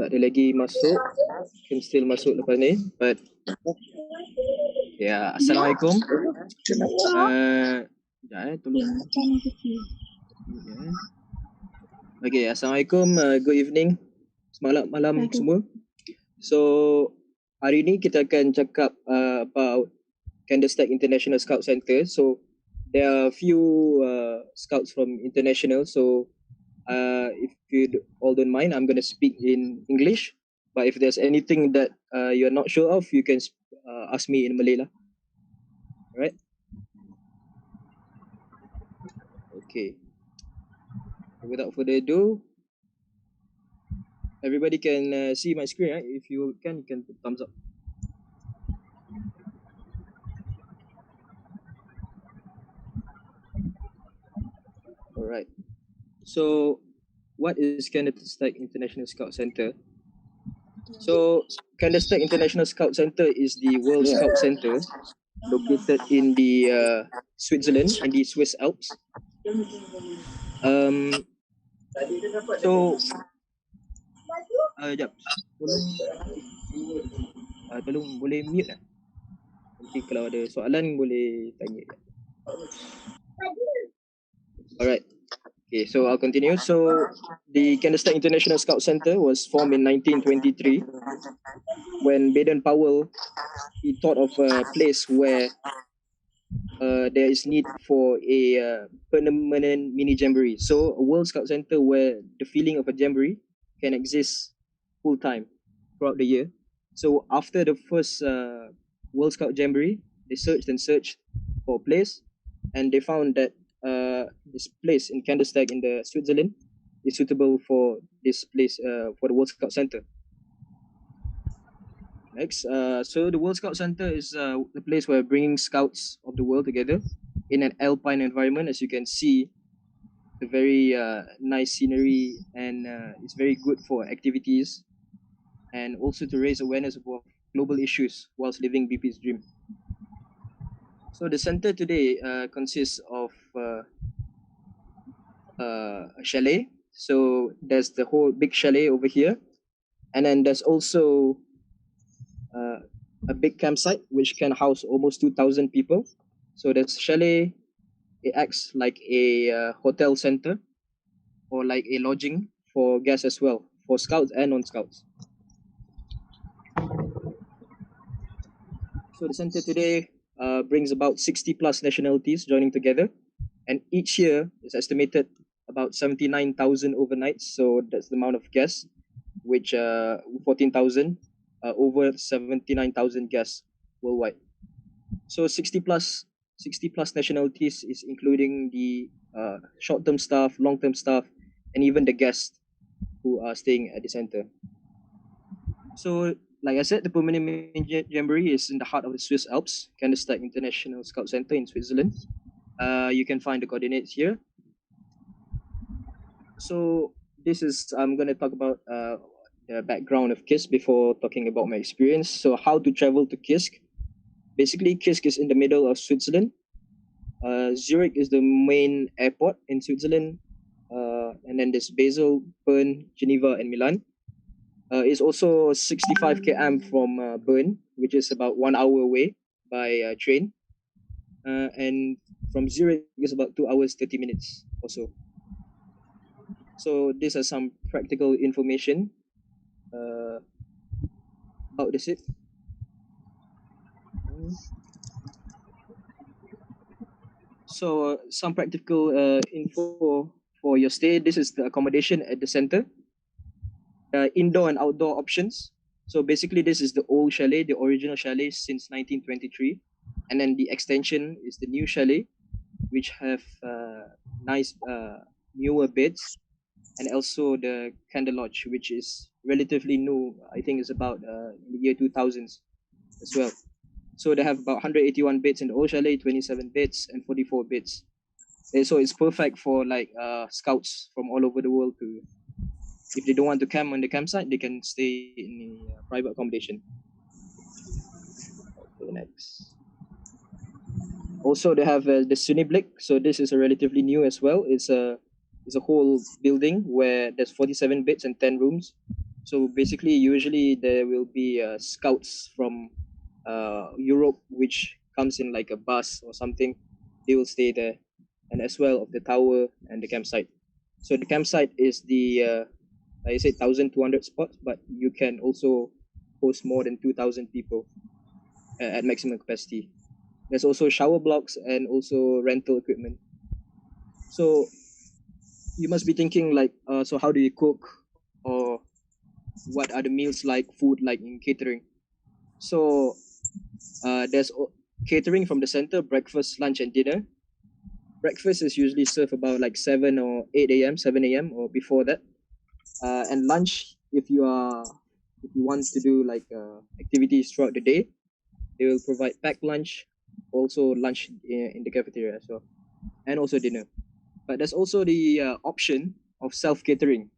tak ada lagi masuk. Can still masuk lepas ni. But yeah, Assalamualaikum. Tolong. Okay, Assalamualaikum. Good evening. Selamat malam semua. So hari ni kita akan cakap about KANDERSTEG International Scout Center. So there are a few scouts from international. So if you all don't mind, I'm going to speak in English. But if there's anything that you're not sure of, you can ask me in Malay lah. Alright. Okay. Without further ado, everybody can see my screen, right? If you can put thumbs up. Alright. So, what is KANDERSTEG International Scout Center? So, KANDERSTEG International Scout Center is the World Scout Center located in the Switzerland, in the Swiss Alps. Sekejap. Tolong boleh mute lah. Nanti kalau ada soalan boleh tanya. Alright. Okay, so I'll continue. So the KANDERSTEG International Scout Center was formed in 1923 when Baden-Powell, he thought of a place where there is need for a permanent mini jamboree. So a World Scout Center where the feeling of a jamboree can exist full time throughout the year. So after the first World Scout Jamboree, they searched and searched for a place, and they found that this place in KANDERSTEG in the Switzerland is suitable for this place for the World Scout Center. Next, so the World Scout Center is the place where bringing scouts of the world together in an alpine environment. As you can see, the very nice scenery, and it's very good for activities and also to raise awareness of global issues whilst living BP's dream. So the center today consists of a chalet. So there's the whole big chalet over here, and then there's also a big campsite which can house almost 2,000 people. So there's chalet. It acts like a hotel center or like a lodging for guests as well, for scouts and non-scouts. So the center today brings about 60 plus nationalities joining together, and each year is estimated about 79,000 overnights. So that's the amount of guests, which 14,000 over 79,000 guests worldwide. So 60 plus nationalities is including the short-term staff, long-term staff, and even the guests who are staying at the center. So like I said, the permanent mini jamboree is in the heart of the Swiss Alps, KANDERSTEG International Scout Center in Switzerland. You can find the coordinates here. So this is, I'm going to talk about the background of Kisc before talking about my experience. So how to travel to Kisc. Basically, Kisc is in the middle of Switzerland. Zurich is the main airport in Switzerland. And then there's Basel, Bern, Geneva, and Milan. It's also 65 km from Bern, which is about 1 hour away by train. And from Zurich, it's about 2 hours, 30 minutes or so. So these are some practical information about the city. So some practical info for your stay. This is the accommodation at the center. Indoor and outdoor options. So basically this is the old chalet, the original chalet since 1923. And then the extension is the new chalet, which have nice newer beds. And also the Candle Lodge, which is relatively new. I think it's about in the year 2000s as well. So they have about 181 beds in the old chalet, 27 beds and 44 beds. And so it's perfect for like scouts from all over the world to, if they don't want to camp on the campsite, they can stay in a private accommodation. Okay, next. Also, they have the Suniblick. So this is a relatively new as well. It's a whole building where there's 47 beds and 10 rooms. So basically, usually there will be scouts from Europe, which comes in like a bus or something. They will stay there, and as well of the tower and the campsite. So the campsite is the like I said, 1,200 spots, but you can also host more than 2,000 people at maximum capacity. There's also shower blocks and also rental equipment. So you must be thinking like, so how do you cook, or what are the meals like, food like in catering? So there's catering from the center, breakfast, lunch, and dinner. Breakfast is usually served about like 7 or 8 a.m., 7 a.m. or before that. And lunch, if you want to do like activities throughout the day, they will provide packed lunch, also lunch in the cafeteria as well, and also dinner. But there's also the option of self-catering.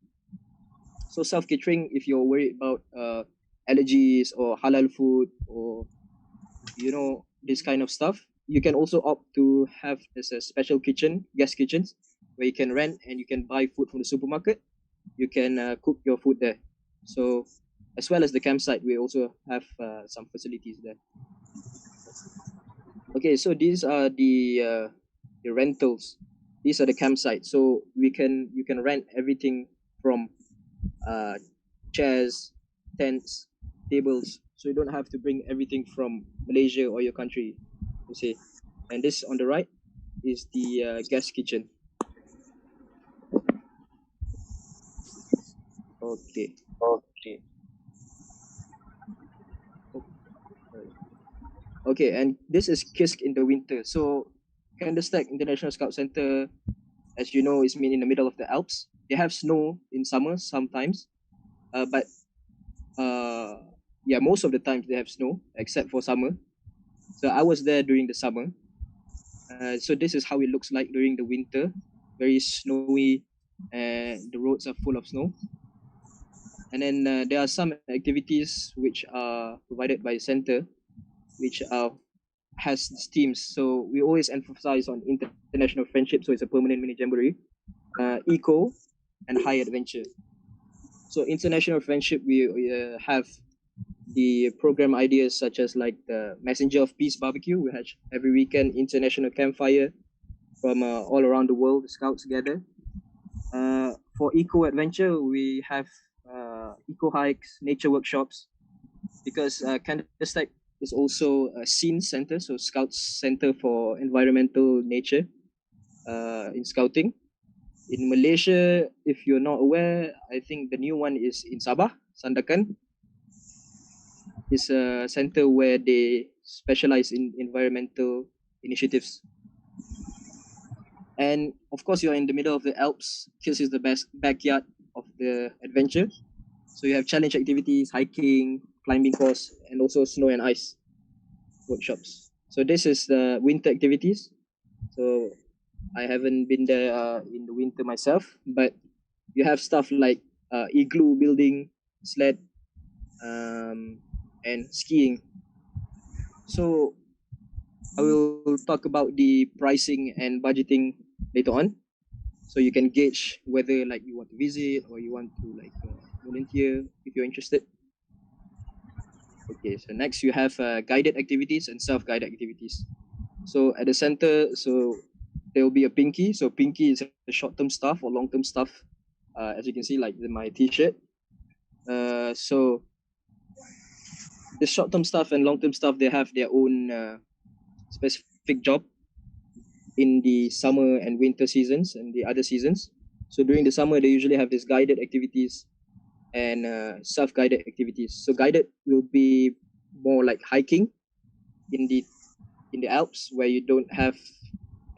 So self-catering, if you're worried about allergies or halal food or this kind of stuff, you can also opt to have this a special kitchen, guest kitchens, where you can rent and you can buy food from the supermarket. You can cook your food there. So as well as the campsite, we also have some facilities there. Okay, so these are the rentals. These are the campsites. So you can rent everything from chairs, tents, tables. So you don't have to bring everything from Malaysia or your country, you see. And this on the right is the guest kitchen. Okay. Okay, and this is Kisc in the winter. So KANDERSTEG International Scout Center, as you know, is made in the middle of the Alps. They have snow in summer sometimes, but most of the times they have snow except for summer. So I was there during the summer. So this is how it looks like during the winter, very snowy, and the roads are full of snow. And then there are some activities which are provided by the center, which has teams. So we always emphasize on international friendship. So it's a permanent mini jamboree, eco, and high adventure. So international friendship, we have the program ideas such as like the Messenger of Peace barbecue. We have every weekend international campfire from all around the world. The scouts gather. For eco adventure, we have eco hikes, nature workshops, because KANDERSTEG is also a scene center, so Scouts Center for Environmental Nature in Scouting. In Malaysia, if you're not aware, I think the new one is in Sabah, Sandakan. It's a center where they specialize in environmental initiatives. And of course, you're in the middle of the Alps. Kisc is the best backyard of the adventure. So you have challenge activities, hiking, climbing course, and also snow and ice workshops. So this is the winter activities. So I haven't been there in the winter myself, but you have stuff like igloo building, sled, and skiing. So I will talk about the pricing and budgeting later on, so you can gauge whether like you want to visit or you want to like volunteer if you're interested. Okay, so next you have guided activities and self-guided activities. So at the center, so there will be a pinky. So pinky is a short-term stuff or long-term stuff, as you can see, like my T-shirt. So the short-term stuff and long-term stuff, they have their own specific job in the summer and winter seasons and the other seasons. So during the summer, they usually have these guided activities and self-guided activities. So guided will be more like hiking in the Alps, where you don't have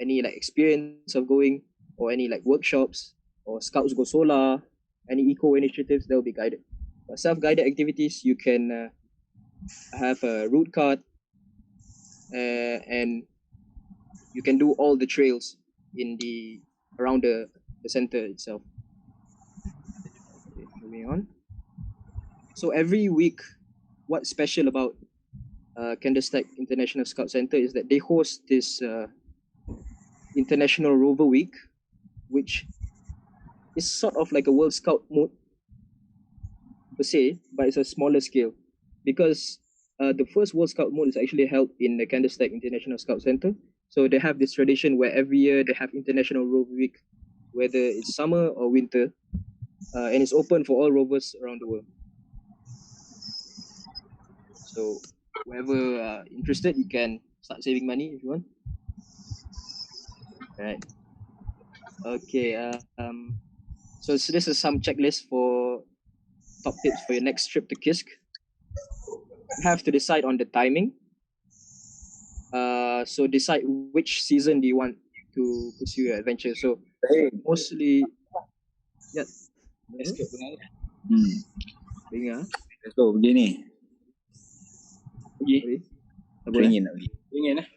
any like experience of going, or any like workshops or scouts go solar, any eco initiatives, that will be guided. But self-guided activities, you can have a route card, and you can do all the trails in the around the center itself. Okay, moving on. So every week, what's special about KANDERSTEG International Scout Center is that they host this International Rover Week, which is sort of like a World Scout mood. per se, but it's a smaller scale because the first World Scout mode is actually held in the KANDERSTEG International Scout Center. So they have this tradition where every year they have International Rover Week, whether it's summer or winter, and it's open for all rovers around the world. So whoever interested, you can start saving money if you want. All right. Okay. So this is some checklist for top tips for your next trip to Kisc. You have to decide on the timing. So decide which season do you want to pursue your adventure. So mostly, yeah. Dengar. So begini. Pergi. Ringin nak pergi. Ringin lah.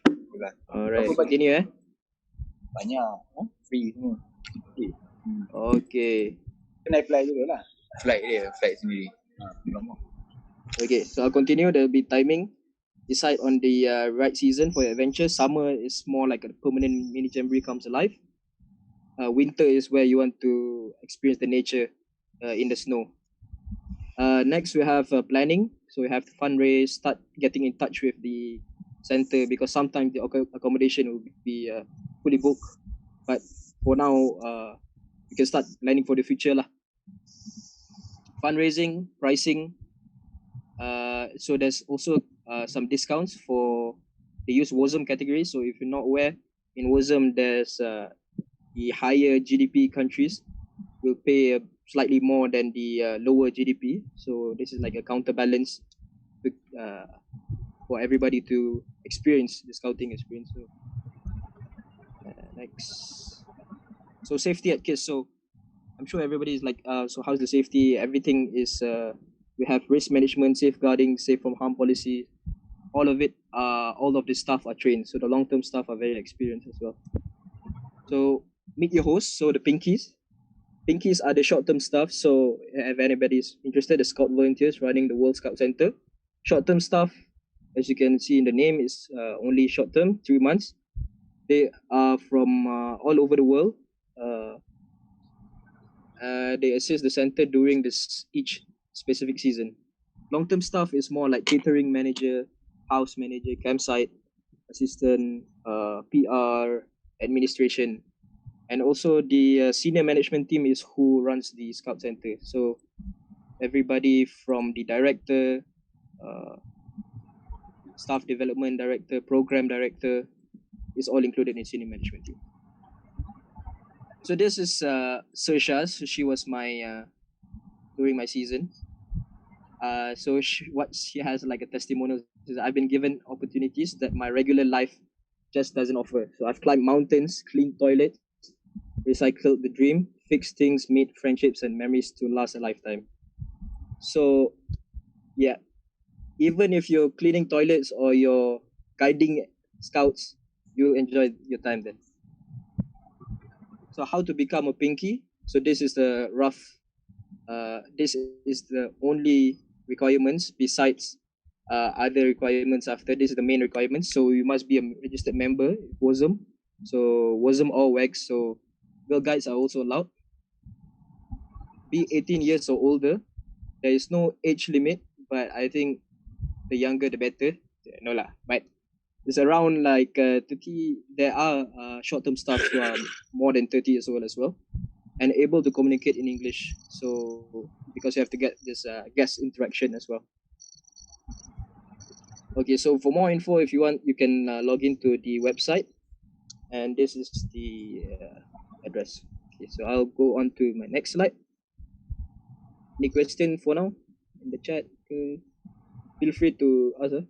Alright, continue Banyak. Free semua. Okay. Naik flight dulu lah. Flight sendiri. Okay, so I'll continue. There'll be timing. Decide on the right season for your adventure. Summer is more like a permanent mini jamboree comes alive. Winter is where you want to experience the nature in the snow. Next, we have planning. So we have to fundraise, start getting in touch with the center because sometimes the accommodation will be fully booked. But for now, you can start planning for the future lah. Fundraising, pricing. So there's also some discounts for the use WOSM category. So if you're not aware, in WOSM there's the higher GDP countries will pay slightly more than the lower GDP. So this is like a counterbalance for everybody to experience the scouting experience. So next, so safety at Kisc. So I'm sure everybody is like, so how's the safety? Everything is we have risk management, safeguarding, safe from harm policy. All of it, all of the staff are trained. So the long-term staff are very experienced as well. So meet your hosts. So the pinkies. Pinkies are the short-term staff. So if anybody's interested, the Scout volunteers running the World Scout Center. Short-term staff, as you can see in the name, is only short-term, 3 months. They are from all over the world. They assist the center during each specific season. Long-term staff is more like catering manager, house manager, campsite assistant, PR, administration. And also the senior management team is who runs the Scout Center. So everybody from the director, staff development director, program director is all included in senior management team. So this is Sersha. So she was my during my season. So what she has like a testimonial is I've been given opportunities that my regular life just doesn't offer. So I've climbed mountains, cleaned toilets, recycled the dream, fixed things, made friendships and memories to last a lifetime. So yeah, even if you're cleaning toilets or you're guiding scouts, you'll enjoy your time then. So how to become a pinky? So this is the rough, this is the only requirements besides other requirements after. This is the main requirements. So you must be a registered member, WOSM. So WOSM or WEX. So Girl Guides are also allowed. Be 18 years or older. There is no age limit, but I think the younger the better. No lah, but it's around like 30. There are short-term staff who are more than 30 years old as well, and able to communicate in English. So because you have to get this guest interaction as well. Okay, so for more info, if you want, you can log into the website, and this is the address. Okay, so I'll go on to my next slide. Any question for now in the chat? Feel free to ask.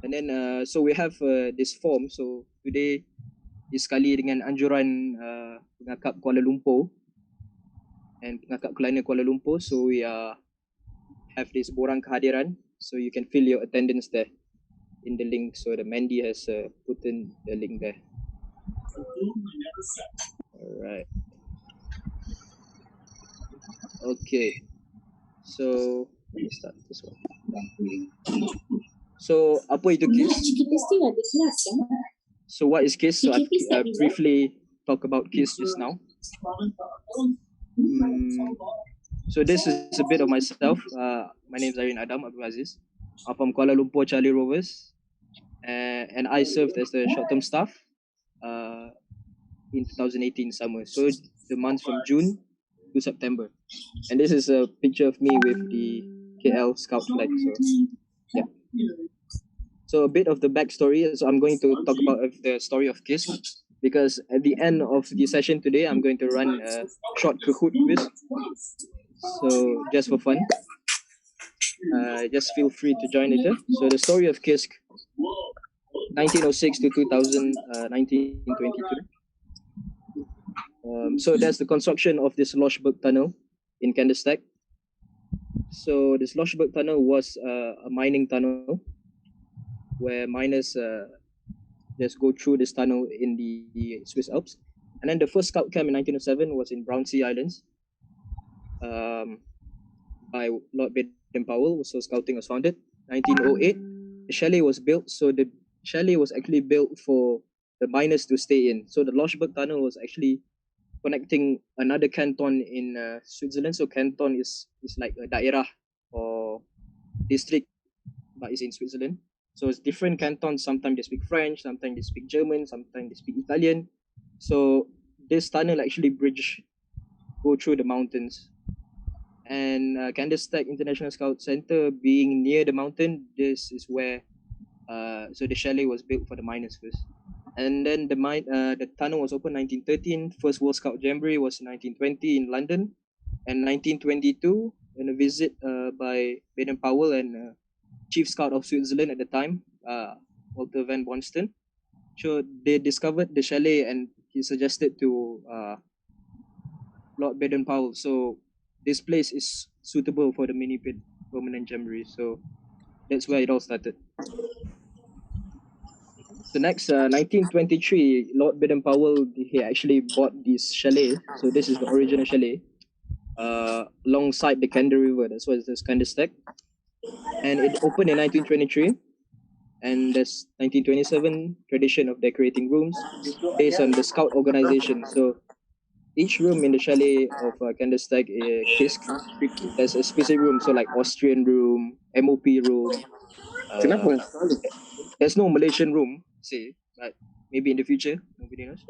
And then so we have this form. So today is sekali dengan anjuran Pengakap Kuala Lumpur and Pengakap Kelana Kuala Lumpur. So we have this borang kehadiran. So you can fill your attendance there in the link. So the Mandy has put in the link there. Alright. Okay. So let me start this one. So apa itu Kisc? So what is Kisc? So I briefly talk about Kisc just now. So this is a bit of myself. My name is Zairin Adam Abdul Aziz. I'm from Kuala Lumpur Charlie Rovers, and I served as the short-term staff in 2018 summer. So the months from June to September. And this is a picture of me with the KL Scout flag. So yeah. So a bit of the backstory. So I'm going to talk about the story of Kisc, because at the end of the session today, I'm going to run a short Kahoot quiz. So just for fun, just feel free to join later. So the story of Kisc, 1906 to 1922. So that's the construction of this Loschberg Tunnel in Kandesteg. So this Loschberg Tunnel was a mining tunnel where miners just go through this tunnel in the Swiss Alps. And then the first scout camp in 1907 was in Brownsea Islands by Lord Baden-Powell. So scouting was founded. 1908, the chalet was built. So the chalet was actually built for the miners to stay in. So the Loschberg Tunnel was actually connecting another canton in Switzerland. So canton is like a daerah or district, but it's in Switzerland. So it's different cantons. Sometimes they speak French, sometimes they speak German, sometimes they speak Italian. So this tunnel actually go through the mountains. And Candlestick International Scout Center being near the mountain, this is where so the chalet was built for the miners first. And then the tunnel was opened 1913. First World Scout Jamboree was in 1920 in London. And 1922, in a visit by Baden-Powell and Chief Scout of Switzerland at the time, Walter van Bonston. So they discovered the chalet and he suggested to Lord Baden-Powell. So this place is suitable for the mini permanent jamboree. So that's where it all started. The next 1923, Lord Baden-Powell, he actually bought this chalet. So this is the original chalet alongside the Kander River. That's why it's Kandesteg. And it opened in 1923. And there's 1927 tradition of decorating rooms based on the scout organization. So each room in the chalet of Kandesteg Kisc, there's a specific room. So like Austrian room, MOP room. There's no Malaysian room, say, but maybe in the future, nobody knows.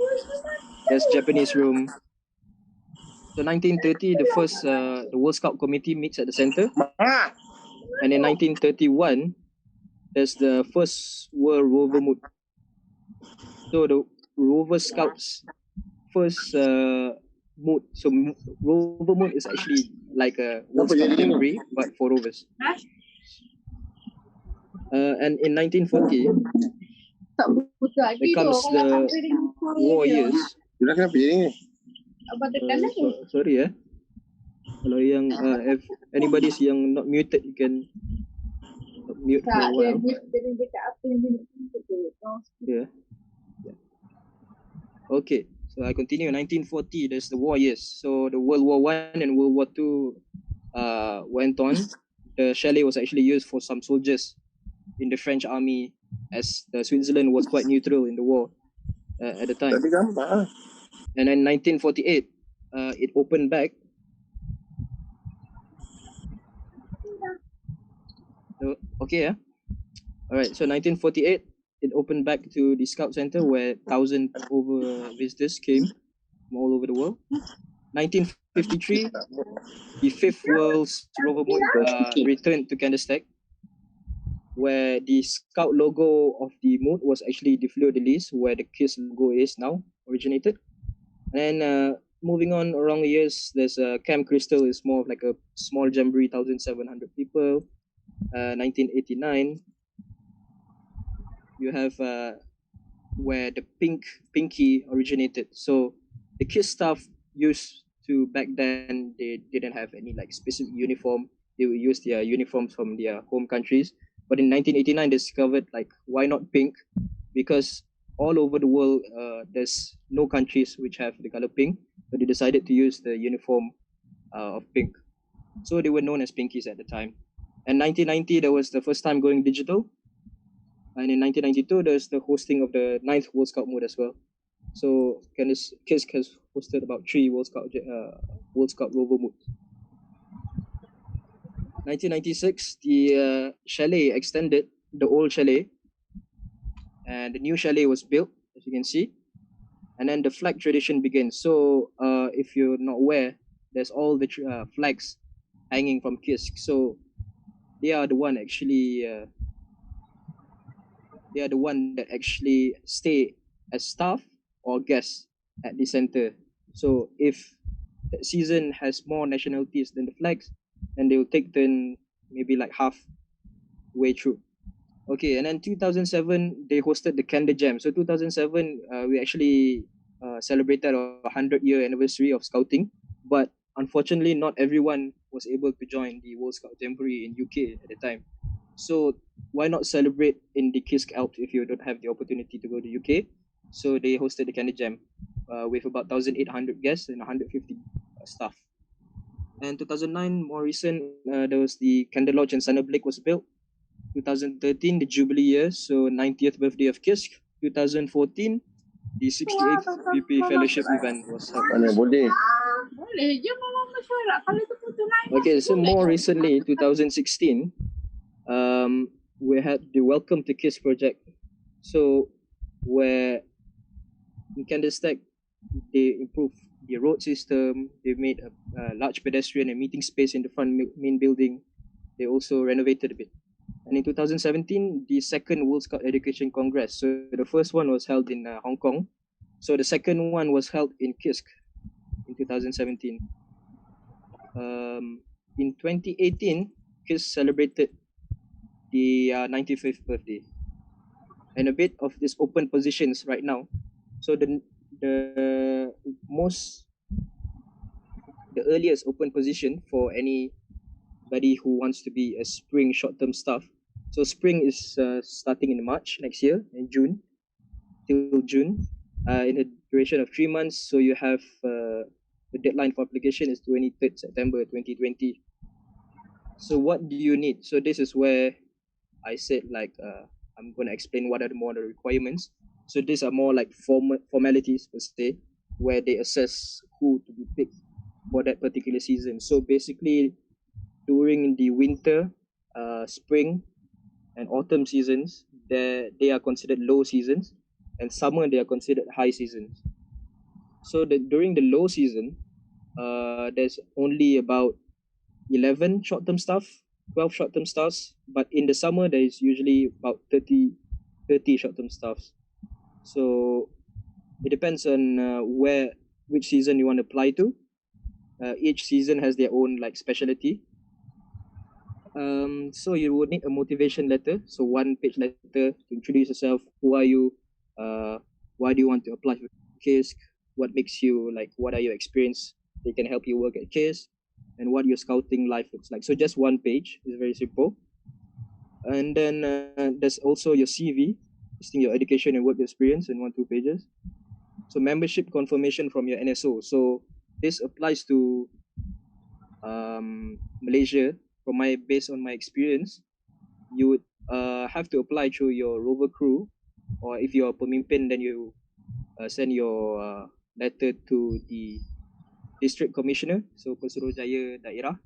There's Japanese room. So 1930, the World Scout Committee meets at the center. And in 1931, there's the first World Rover Mood. So the Rover Scouts first mood. So Rover Mood is actually like a World Scout Jamboree, but for rovers. And in 1940, becomes the war years. Sorry ya. Kalau yang if anybody's yang not muted, you can mute for a while. Yeah. Okay, so I continue. 1940, there's the war years. So the World War I and World War II went on. The chalet was actually used for some soldiers in the French army, as the Switzerland was quite neutral in the war at the time. And then 1948, it opened back. Okay, yeah. All right, so 1948, it opened back to the Scout Center where 1,000 over visitors came from all over the world. 1953, the Fifth World Rover Mood returned to Kandesteg, where the Scout logo of the mood was actually the fleur-de-lis, where the Kisc logo is now originated. And moving on around the years, there's Camp Crystal is more of like a small jamboree, 1,700 people. 1989, you have where the pinky originated. So the Kisc staff used to, back then, they didn't have any like specific uniform. They would use their uniforms from their home countries. But in 1989, they discovered like, why not pink? Because all over the world, there's no countries which have the color pink, but they decided to use the uniform of pink. So they were known as pinkies at the time. And 1990, there was the first time going digital. And in 1992, there's the hosting of the 9th World Scout Mood as well. So Kisc has hosted about 3 World Scout World Scout Rover Mood. 1996, the chalet extended, the old chalet, and the new chalet was built, as you can see. And then the flag tradition began. So if you're not aware, there's all the flags hanging from Kisc. So they are the one actually. They are the one that actually stay as staff or guests at the center. So if that season has more nationalities than the flags, then they will take turn maybe like half way through. Okay, and then 2007 they hosted the Candor Jam. So 2007 we actually celebrated our 100-year anniversary of Scouting, but unfortunately not everyone was able to join the World Scout Jamboree in UK at the time. So why not celebrate in the Kisc Alps if you don't have the opportunity to go to UK? So they hosted the Candor Jam with about 1,800 guests and 150 staff. And 2009, more recent, there was the Candor Lodge in Sana Blake was built. 2013, the Jubilee year, so 90th birthday of Kisc. 2014, the 68th BP Fellowship event was held. Boleh. Boleh je mama mesyuarat. Kalau tu putus lain. Okay, so more recently, 2016, we had the Welcome to Kisc project. So where in KANDERSTEG, they improved the road system, they made a large pedestrian and meeting space in the front main building. They also renovated a bit. And in 2017, the second World Scout Education Congress. So the first one was held in Hong Kong. So the second one was held in Kisc in 2017. In 2018, Kisc celebrated the 95th birthday. And a bit of these open positions right now. So the earliest open position for anybody who wants to be a spring short-term staff. So spring is starting in March next year, in June, till June, in a duration of 3 months. So you have the deadline for application is 23rd September 2020. So what do you need? So this is where I said like I'm going to explain what are the more the requirements. So these are more like formalities per se, where they assess who to be picked for that particular season. So basically, during the winter, spring, and autumn seasons, they are considered low seasons, and summer they are considered high seasons. So during the low season, there's only about 11 short-term staff, 12 short-term staffs, but in the summer there is usually about 30 short-term staffs. So it depends on which season you want to apply to. Each season has their own like specialty. So you would need a motivation letter, so 1-page letter to introduce yourself. Who are you? Why do you want to apply for Kisc? What makes you like? What are your experience? They can help you work at Kisc, and what your scouting life looks like. So just 1 page is very simple. And then there's also your CV, listing your education and work experience in 1-2 pages. So membership confirmation from your NSO. So this applies to Malaysia. Based on my experience, you would have to apply through your rover crew, or if you're a pemimpin, then you send your letter to the district commissioner, so Pesuruhjaya Daerah,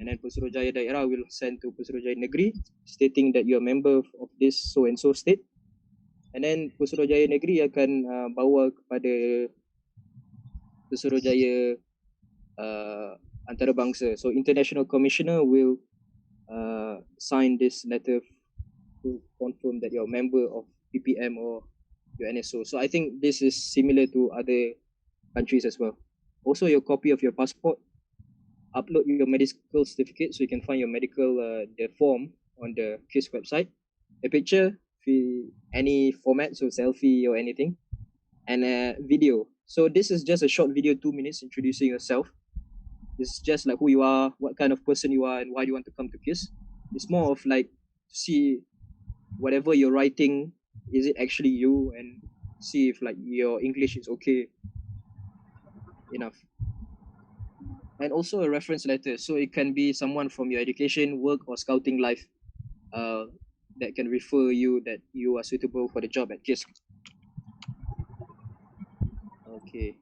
and then Pesuruhjaya Daerah will send to Pesuruhjaya Negeri stating that you're a member of this so and so state, and then Pesuruhjaya Negeri akan bawa kepada Pesuruhjaya antarabangsa. So international commissioner will sign this letter to confirm that you're a member of PPM or your NSO. So I think this is similar to other countries as well. Also, your copy of your passport, upload your medical certificate so you can find your medical the form on the Kisc website. A picture, any format, so selfie or anything, and a video. So this is just a short video, 2 minutes, introducing yourself. It's just like who you are, what kind of person you are, and why do you want to come to Kisc. It's more of like see whatever you're writing, is it actually you, and see if like your English is okay enough. And also a reference letter, so it can be someone from your education, work, or scouting life that can refer you that you are suitable for the job at Kisc. Okay,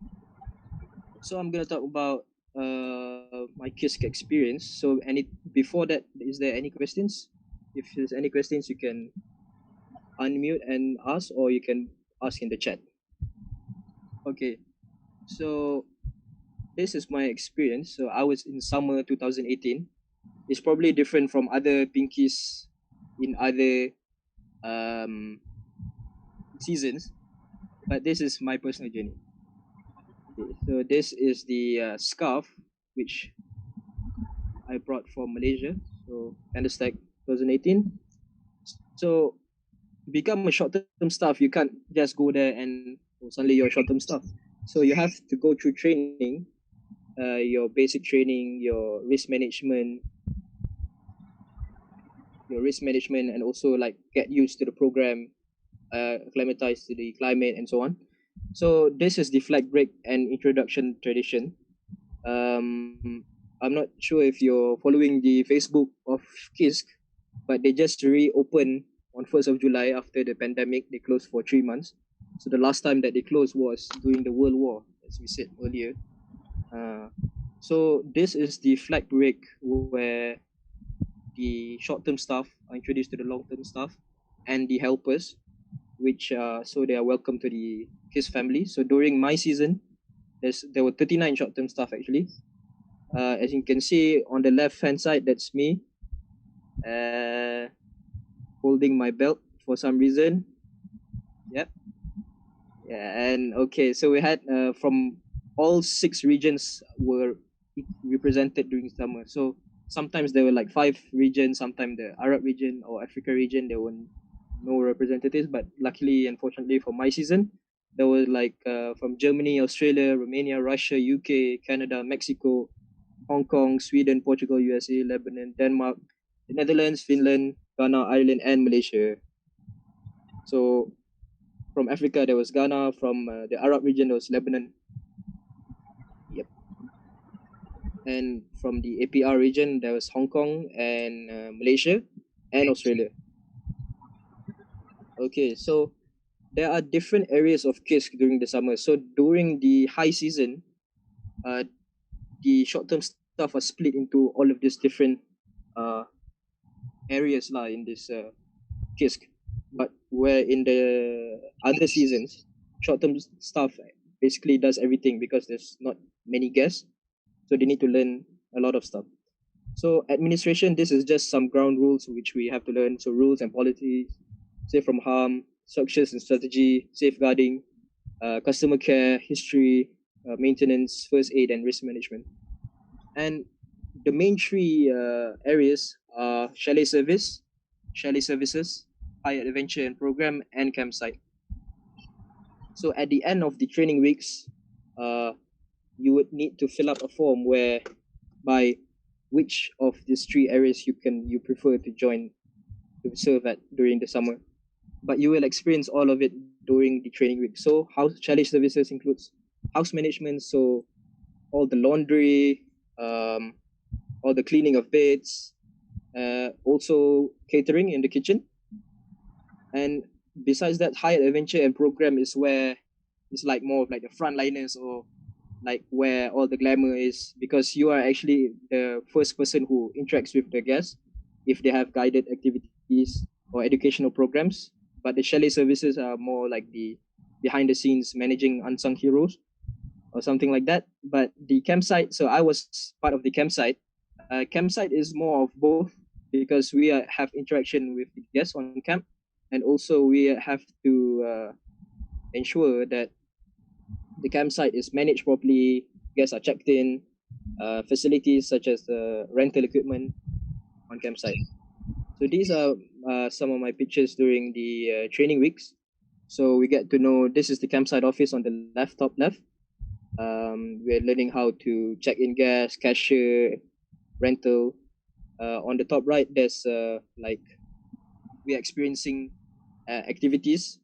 so I'm gonna talk about my Kisc experience. So before that, is there any questions? If there's any questions, you can unmute and ask, or you can ask in the chat. Okay, so this is my experience. So I was in summer 2018. It's probably different from other pinkies in other seasons, but this is my personal journey. Okay, so this is the scarf which I brought from Malaysia. So KANDERSTEG 2018. So to become a short-term staff, you can't just go there and suddenly you're a short-term staff. So you have to go through training, your basic training, your risk management, and also like get used to the program, acclimatize to the climate and so on. So this is the flag break and introduction tradition. I'm not sure if you're following the Facebook of Kisc, but they just reopened on 1st of July after the pandemic. They closed for 3 months. So the last time that they closed was during the World War, as we said earlier. So this is the flag break where the short-term staff are introduced to the long-term staff and the helpers, which so they are welcome to the Kisc family. So during my season, there were 39 short-term staff actually. As you can see on the left-hand side, that's me holding my belt for some reason. Yep. Yeah, and okay, so we had from all 6 regions were represented during summer. So sometimes there were like 5 regions, sometimes the Arab region or Africa region, there were no representatives. But luckily, unfortunately for my season, there was like from Germany, Australia, Romania, Russia, UK, Canada, Mexico, Hong Kong, Sweden, Portugal, USA, Lebanon, Denmark, the Netherlands, Finland, Ghana, Ireland, and Malaysia. So from Africa, there was Ghana. From the Arab region, there was Lebanon. Yep. And from the APR region, there was Hong Kong and Malaysia and Australia. Okay, so there are different areas of Kisc during the summer. So during the high season, the short-term staff are split into all of these different areas in this Kisc. But where in the other seasons, short-term staff basically does everything because there's not many guests. So they need to learn a lot of stuff. So administration, this is just some ground rules which we have to learn. So rules and policies, safe from harm, structures and strategy, safeguarding, customer care, history, maintenance, first aid, and risk management. And the main 3 areas are chalet services, higher adventure and program, and campsite. So at the end of the training weeks, you would need to fill up a form where by which of these 3 areas you prefer to join to serve at during the summer. But you will experience all of it during the training week. So chalet services includes house management, so all the laundry, all the cleaning of beds, also catering in the kitchen. And besides that, higher adventure and program is where it's like more of like the frontliners, or like where all the glamour is, because you are actually the first person who interacts with the guests if they have guided activities or educational programs. But the chalet services are more like the behind the scenes managing unsung heroes or something like that. But the campsite, so I was part of the campsite. Campsite is more of both, because we have interaction with the guests on camp, and also we have to ensure that the campsite is managed properly, guests are checked in, facilities such as rental equipment on campsite. So these are some of my pictures during the training weeks. So we get to know, this is the campsite office on the top left. We're learning how to check in guests, cashier, rental. On the top right, there's like we're experiencing activities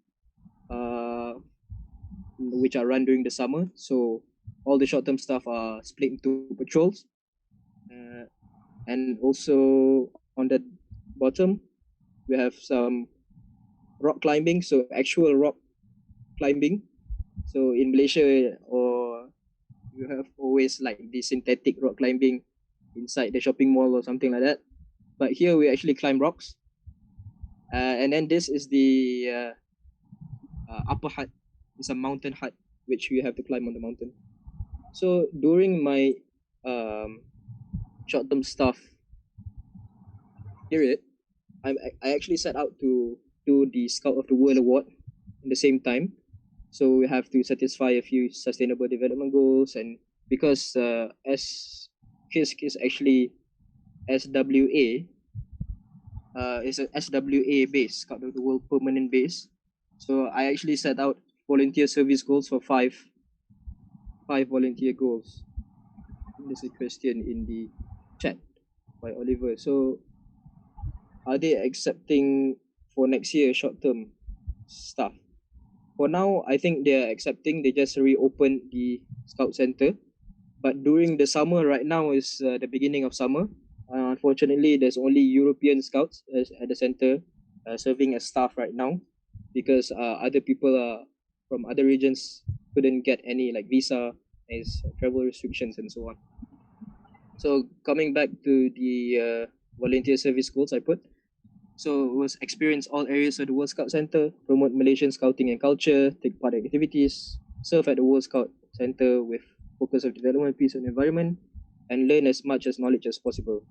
which are run during the summer. So all the short-term staff are split into patrols. And also on the bottom, we have some rock climbing, so actual rock climbing. So in Malaysia, or you have always like the synthetic rock climbing inside the shopping mall or something like that. But here we actually climb rocks. And then this is the upper hut. It's a mountain hut which we have to climb on the mountain. So during my short-term staff period, I actually set out to do the Scout of the World Award at the same time. So we have to satisfy a few sustainable development goals, and because as Kisc is actually SWA, it's a SWA base, Scout of the World permanent base. So I actually set out volunteer service goals for five volunteer goals. There's a question in the chat by Oliver. So are they accepting for next year short-term stuff? For now, I think they're accepting. They just reopened the Scout Center. But during the summer, right now is the beginning of summer. Unfortunately, there's only European Scouts at the center serving as staff right now, because other people from other regions couldn't get any like visa, as travel restrictions and so on. So coming back to the volunteer service goals I put, so it was experience all areas of the World Scout Center, promote Malaysian scouting and culture, take part in activities, serve at the World Scout Center with focus of development, peace and environment, and learn as much as knowledge as possible.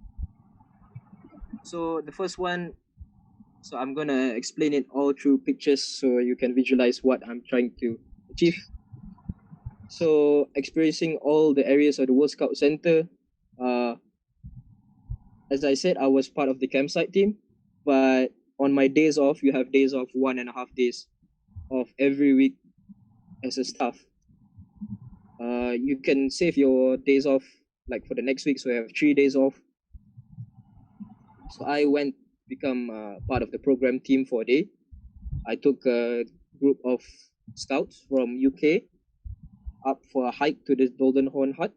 So the first one, so I'm gonna explain it all through pictures so you can visualize what I'm trying to achieve. So experiencing all the areas of the World Scout Center, as I said, I was part of the campsite team, but on my days off, you have days off 1.5 days of every week as a staff. You can save your days off like for the next week, so you have 3 days off. So I went become part of the program team for a day. I took a group of scouts from UK up for a hike to the Golden Horn Hut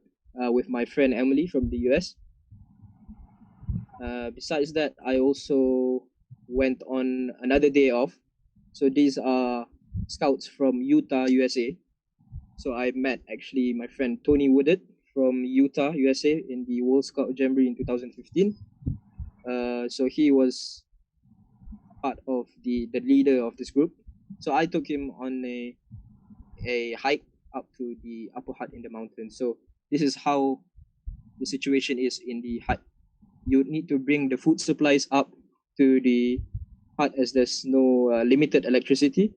with my friend Emily from the US. Besides that, I also went on another day off. So these are scouts from Utah, USA. So I met actually my friend Tony Woodard from Utah, USA in the World Scout Jamboree in 2015. So he was part of the leader of this group. So I took him on a hike up to the upper hut in the mountains. So this is how the situation is in the hut. You need to bring the food supplies up to the hut as there's no limited electricity.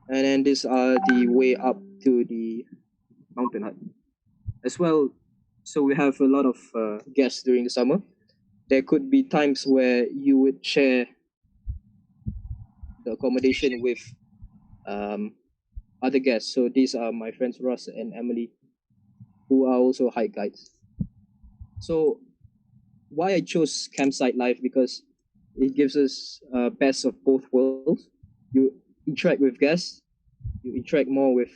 And then these are the way up to the mountain hut as well. So we have a lot of guests during the summer. There could be times where you would share the accommodation with other guests. So these are my friends Ross and Emily, who are also hike guides. So why I chose campsite life, because it gives us best of both worlds. You interact with guests, you interact more with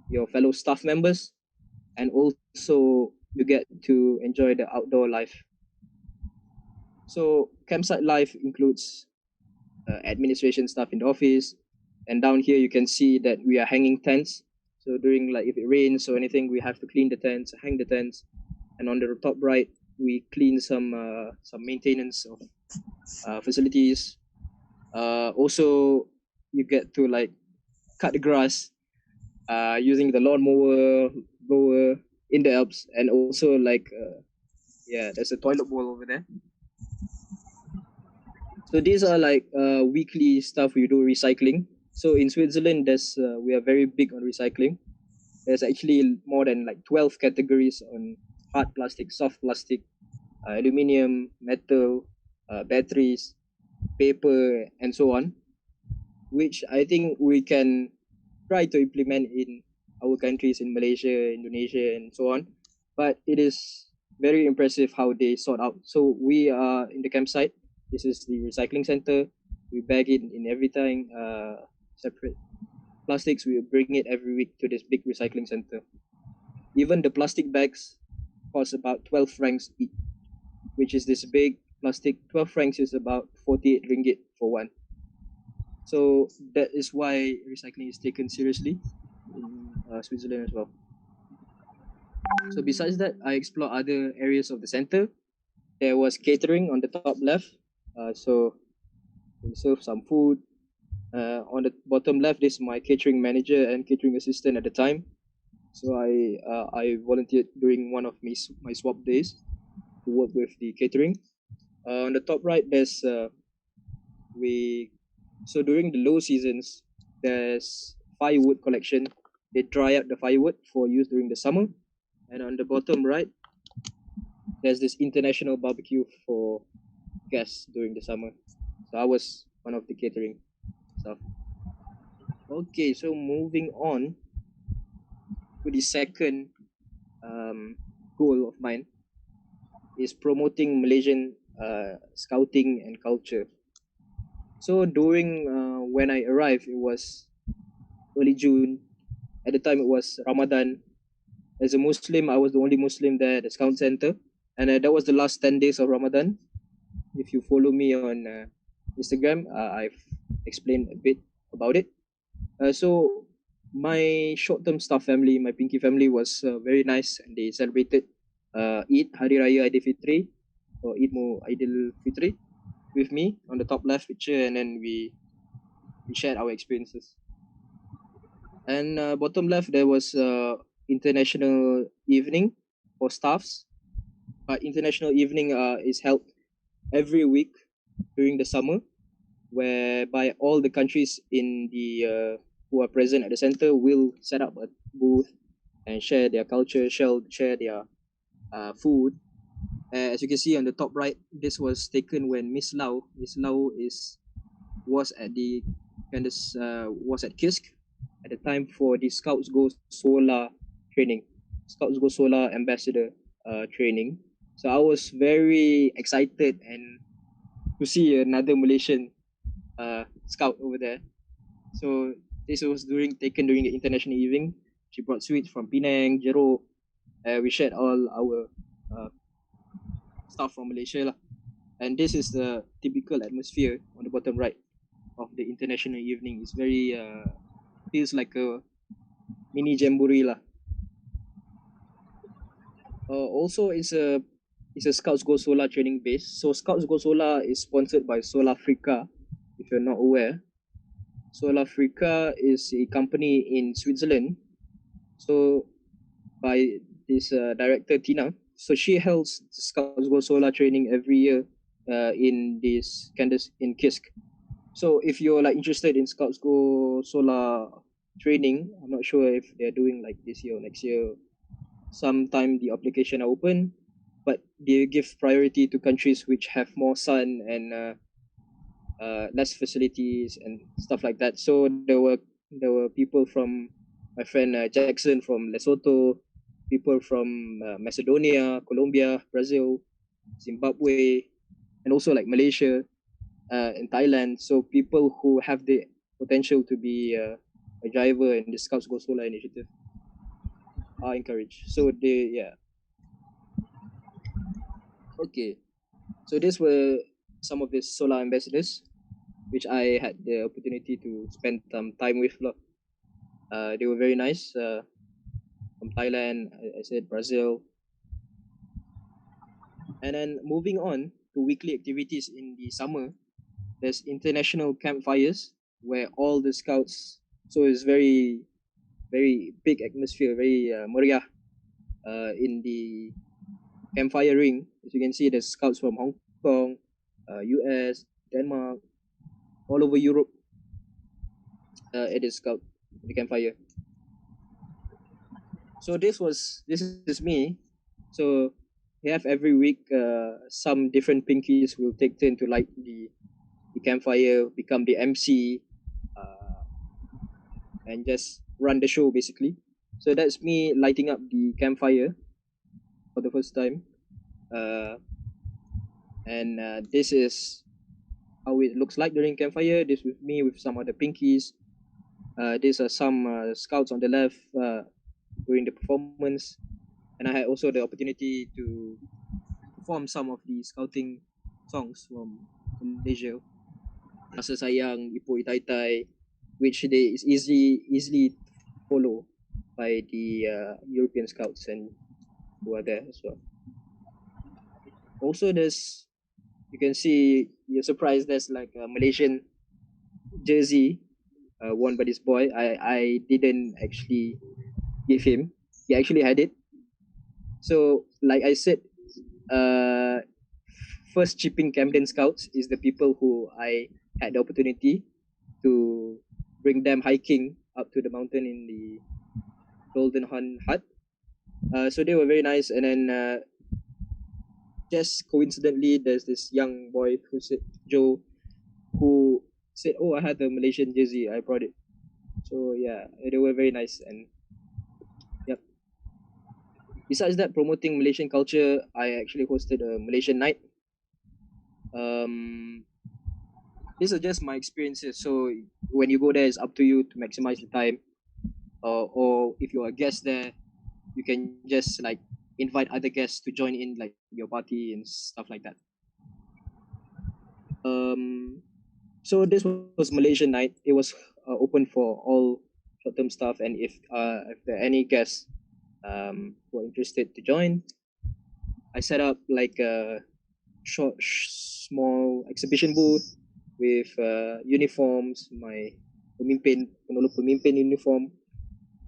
your fellow staff members, and also you get to enjoy the outdoor life. So campsite life includes administration stuff in the office, and down here you can see that we are hanging tents. So during like if it rains or anything, we have to clean the tents, hang the tents, and on the top right we clean some maintenance of facilities. Also, you get to like cut the grass using the lawnmower blower in the Alps, and also like there's a toilet bowl over there. So these are like weekly stuff we do recycling. So in Switzerland, we are very big on recycling. There's actually more than like 12 categories on hard plastic, soft plastic, aluminium, metal, batteries, paper, and so on, which I think we can try to implement in our countries in Malaysia, Indonesia, and so on. But it is very impressive how they sort out. So we are in the campsite. This is the recycling center. We bag it in every time, separate plastics. We bring it every week to this big recycling center. Even the plastic bags cost about 12 francs each, which is this big plastic. 12 francs is about 48 ringgit for one. So that is why recycling is taken seriously in Switzerland as well. So besides that, I explored other areas of the center. There was catering on the top left. So we serve some food. On the bottom left, this is my catering manager and catering assistant at the time. So I volunteered during one of my swap days to work with the catering. On the top right, there's so during the low seasons, there's firewood collection. They dry up the firewood for use during the summer. And on the bottom right, there's this international barbecue for guests during the summer. So I was one of the catering stuff. Okay, so moving on to the second goal of mine is promoting Malaysian scouting and culture. So during when I arrived, it was early June. At the time, it was Ramadan. As a Muslim, I was the only Muslim there at the Scout Center. And that was the last 10 days of Ramadan. If you follow me on Instagram, I've explained a bit about it. So my short-term staff family, my Pinky family, was very nice, and they celebrated Eid, Hari Raya Aidilfitri, or Eid Aidilfitri, with me on the top left picture, and then we shared our experiences. And bottom left, there was international evening for staffs. International evening is held every week during the summer, whereby all the countries in the who are present at the center will set up a booth and share their culture, share their food. As you can see on the top right, this was taken when Miss Lau was at Kisc at the time for the Scouts Go Solar training, Scouts Go Solar ambassador training. So I was very excited and to see another Malaysian scout over there. So this was taken during the international evening. She brought sweets from Penang, Jeruk. We shared all our stuff from Malaysia lah. And this is the typical atmosphere on the bottom right of the international evening. It's very feels like a mini jamboree lah. Also, it's a Scouts Go Solar training base. So Scouts Go Solar is sponsored by Solar Africa, if you're not aware. Solar Africa is a company in Switzerland. So by this director Tina, so she holds Scouts Go Solar training every year in Kisc. So if you're like interested in Scouts Go Solar training, I'm not sure if they're doing like this year or next year. Sometime the application are open, but they give priority to countries which have more sun and less facilities and stuff like that. So there were people from my friend Jackson from Lesotho, people from Macedonia, Colombia, Brazil, Zimbabwe, and also like Malaysia and Thailand. So people who have the potential to be a driver in the Scouts Go Solar initiative are encouraged. So okay. So these were some of the solar ambassadors, which I had the opportunity to spend some time with. They were very nice. From Thailand, I said Brazil. And then moving on to weekly activities in the summer, there's international campfires where all the scouts, so it's very, very big atmosphere, very meriah in the campfire ring. As you can see, there's scouts from Hong Kong, US, Denmark, all over Europe at the scout, the campfire. So this is me. So we have every week some different pinkies will take turn to light the campfire, become the MC, and just run the show basically. So that's me lighting up the campfire for the first time. And this is how it looks like during campfire. This with me with some other pinkies. These are some scouts on the left during the performance, and I had also the opportunity to perform some of the scouting songs from Malaysia, Rasa Sayang, Ipoh Itai, which is easily follow by the European scouts and who are there as well. Also, you can see, you're surprised, there's like a Malaysian jersey worn by this boy. I didn't actually give him. He actually had it. So, like I said, first chipping Camden Scouts is the people who I had the opportunity to bring them hiking up to the mountain in the Golden Horn Hut. So they were very nice. And then just coincidentally, there's this young boy who said, Joe, who said, "Oh, I had the Malaysian jersey. I brought it." So yeah, they were very nice. And yep. Besides that, promoting Malaysian culture, I actually hosted a Malaysian night. These are just my experiences. So when you go there, it's up to you to maximize the time. Or if you're a guest there, you can just like invite other guests to join in like your party and stuff like that. So this was Malaysian night. It was open for all short-term staff, and if there are any guests who are interested to join, I set up like a small exhibition booth with uniforms, my penolong pemimpin uniform,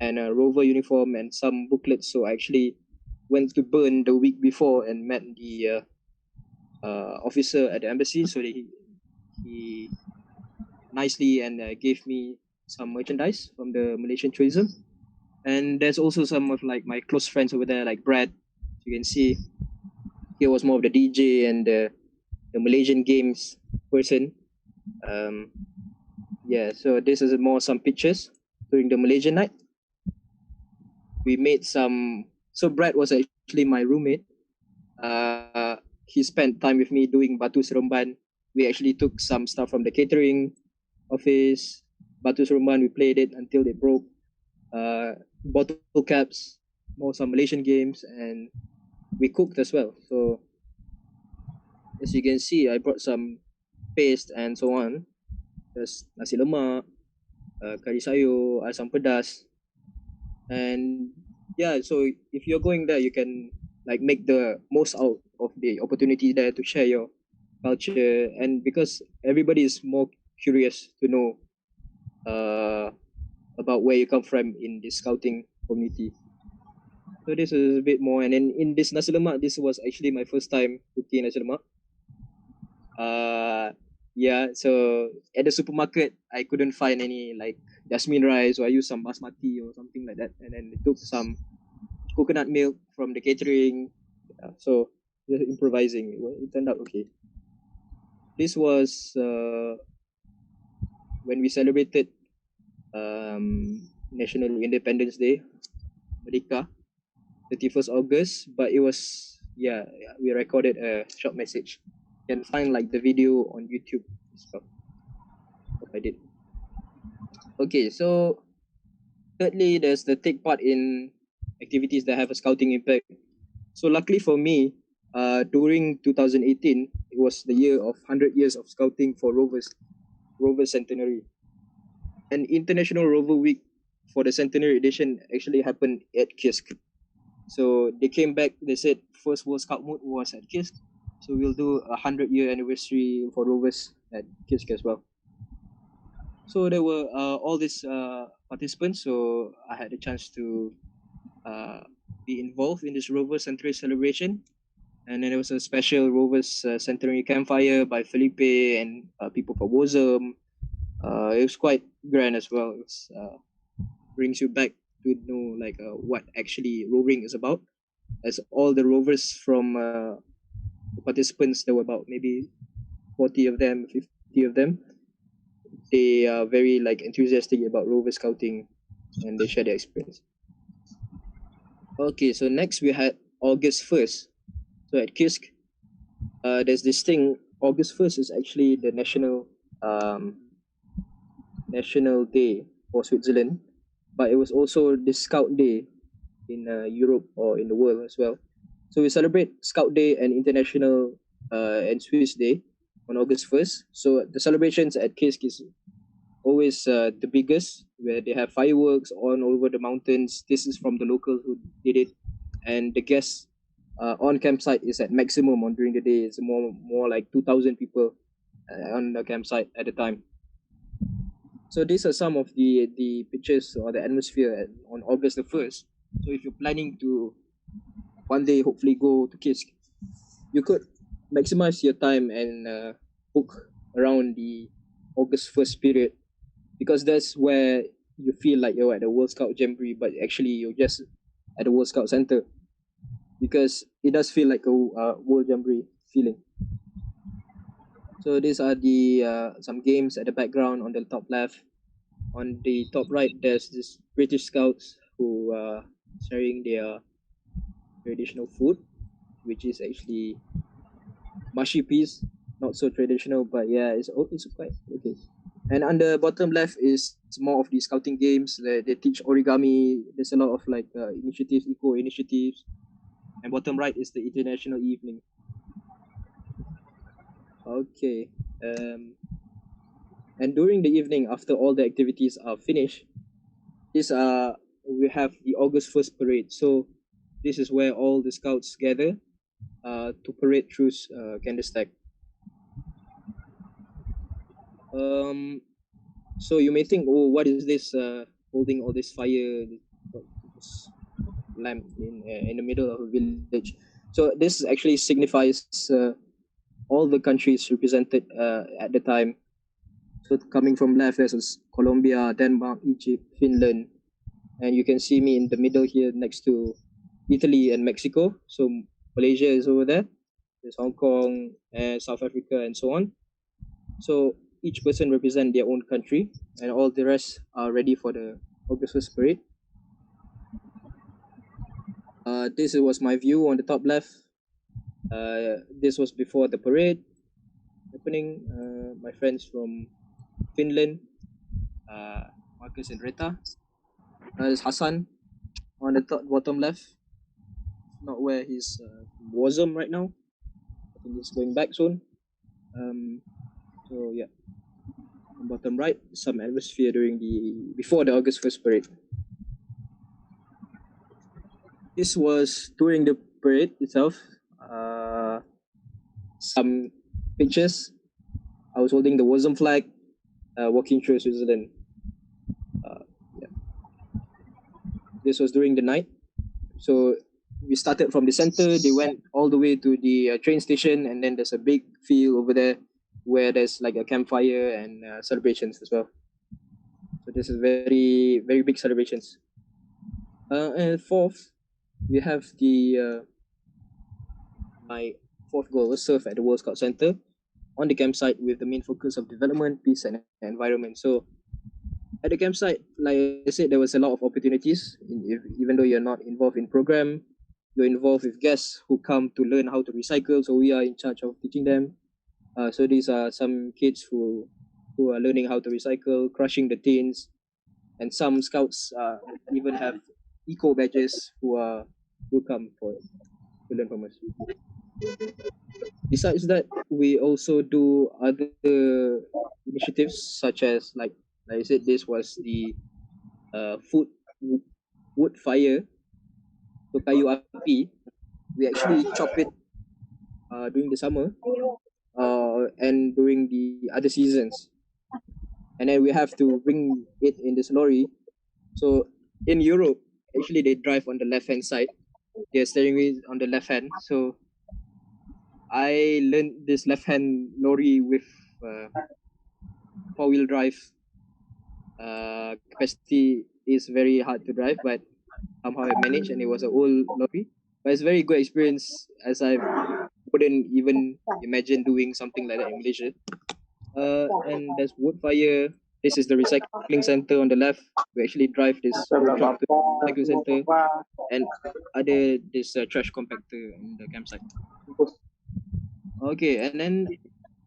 and a rover uniform, and some booklets. So I actually went to Bern the week before and met the officer at the embassy. So he nicely and gave me some merchandise from the Malaysian tourism. And there's also some of like my close friends over there, like Brad. You can see he was more of the DJ and the Malaysian games person. Yeah, so this is more some pictures during the Malaysian night. We made some. So Brad was actually my roommate. He spent time with me doing Batu Seremban. We actually took some stuff from the catering office. Batu Seremban, we played it until it broke. Bottle caps, more some Malaysian games, and we cooked as well. So as you can see, I brought some paste and so on. There's nasi lemak, kari sayur, asam pedas, and yeah. So if you're going there, you can like make the most out of the opportunity there to share your culture, and because everybody is more curious to know about where you come from in the scouting community. So this is a bit more, and then in this nasi lemak, this was actually my first time cooking nasi lemak. Yeah, so at the supermarket, I couldn't find any like jasmine rice, so I used some basmati or something like that, and then I took some coconut milk from the catering. So just improvising, it turned out okay. This was when we celebrated National Independence Day, Merdeka, 31st August, but it was, yeah, we recorded a short message. You can find like the video on YouTube as well. What I did. Okay, so thirdly, there's the take part in activities that have a scouting impact. So luckily for me, during 2018, it was the year of 100 years of scouting for Rover Centenary. An International Rover Week for the Centenary Edition actually happened at Kisc. So they came back, they said first World Scout Moot was at Kisc. So we'll do a 100-year anniversary for Rovers at Kisc as well. So there were all these participants. So I had the chance to be involved in this Rover Centenary celebration. And then there was a special Rovers Centenary campfire by Felipe and people from Wozum. It was quite grand as well. It was, brings you back to know like what actually roving is about. As all the rovers from the participants, there were about maybe 40 of them, 50 of them. They are very like enthusiastic about rover scouting, and they share their experience. Okay, so next we had August 1st. So at Kisc, there's this thing. August 1st is actually the national day for Switzerland, but it was also the Scout Day in Europe or in the world as well. So we celebrate Scout Day and International and Swiss Day on August 1st. So the celebrations at Kisc is always the biggest, where they have fireworks all over the mountains. This is from the locals who did it. and the guests on campsite is at maximum on during the day. It's more like 2,000 people on the campsite at the time. So these are some of the pictures or the atmosphere on August the 1st. So if you're planning to one day hopefully go to Kisc, you could maximize your time and book around the August 1st period, because that's where you feel like you're at the World Scout Jamboree, but actually you're just at the World Scout Center, because it does feel like a World Jamboree feeling. So these are the some games at the background on the top left. On the top right, there's this British Scouts who are sharing their traditional food, which is actually mushy peas, not so traditional, but yeah, it's quite okay. And on the bottom left is more of the scouting games. They teach origami. There's a lot of like initiatives, eco initiatives. And bottom right is the International Evening. Okay. And during the evening, after all the activities are finished, we have the August 1st parade. So this is where all the scouts gather to parade through KANDERSTEG. So you may think, oh, what is this holding all this fire, this lamp in the middle of a village? So this actually signifies all the countries represented at the time. So coming from left, there's Colombia, Denmark, Egypt, Finland, and you can see me in the middle here next to Italy and Mexico. So Malaysia is over there. There's Hong Kong, South Africa, and so on. So each person represent their own country, and all the rest are ready for the August 1st parade. This was my view on the top left. This was before the parade happening. My friends from Finland, Marcus and Rita. There's Hassan on the bottom left. Not where he's Wazam right now. I think he's going back soon. So yeah, on bottom right, some atmosphere before the August 1st parade. This was during the parade itself. Some pictures. I was holding the Wazam flag, walking through Switzerland. Yeah. This was during the night. So we started from the center. They went all the way to the train station, and then there's a big field over there where there's like a campfire and celebrations as well. So this is very, very big celebrations. And fourth, we have my fourth goal was serve at the World Scout Center on the campsite with the main focus of development, peace, and environment. So at the campsite, like I said, there was a lot of opportunities. Even though you're not involved in program, you're involved with guests who come to learn how to recycle. So we are in charge of teaching them. So these are some kids who are learning how to recycle, crushing the tins, and some scouts even have eco badges who come to learn from us. Besides that, we also do other initiatives such as like I said, this was the wood fire. So kayu api, we actually chop it during the summer and during the other seasons. And then we have to bring it in this lorry. So in Europe, actually they drive on the left-hand side. Their steering wheel on the left hand. So I learned this left-hand lorry with four-wheel drive. Capacity is very hard to drive, but somehow I managed, and it was an old lorry. But it's a very good experience, as I wouldn't even imagine doing something like that in Malaysia. And there's wood fire. This is the recycling center on the left. We actually drive this truck to the recycling center, and this trash compactor in the campsite. Okay, and then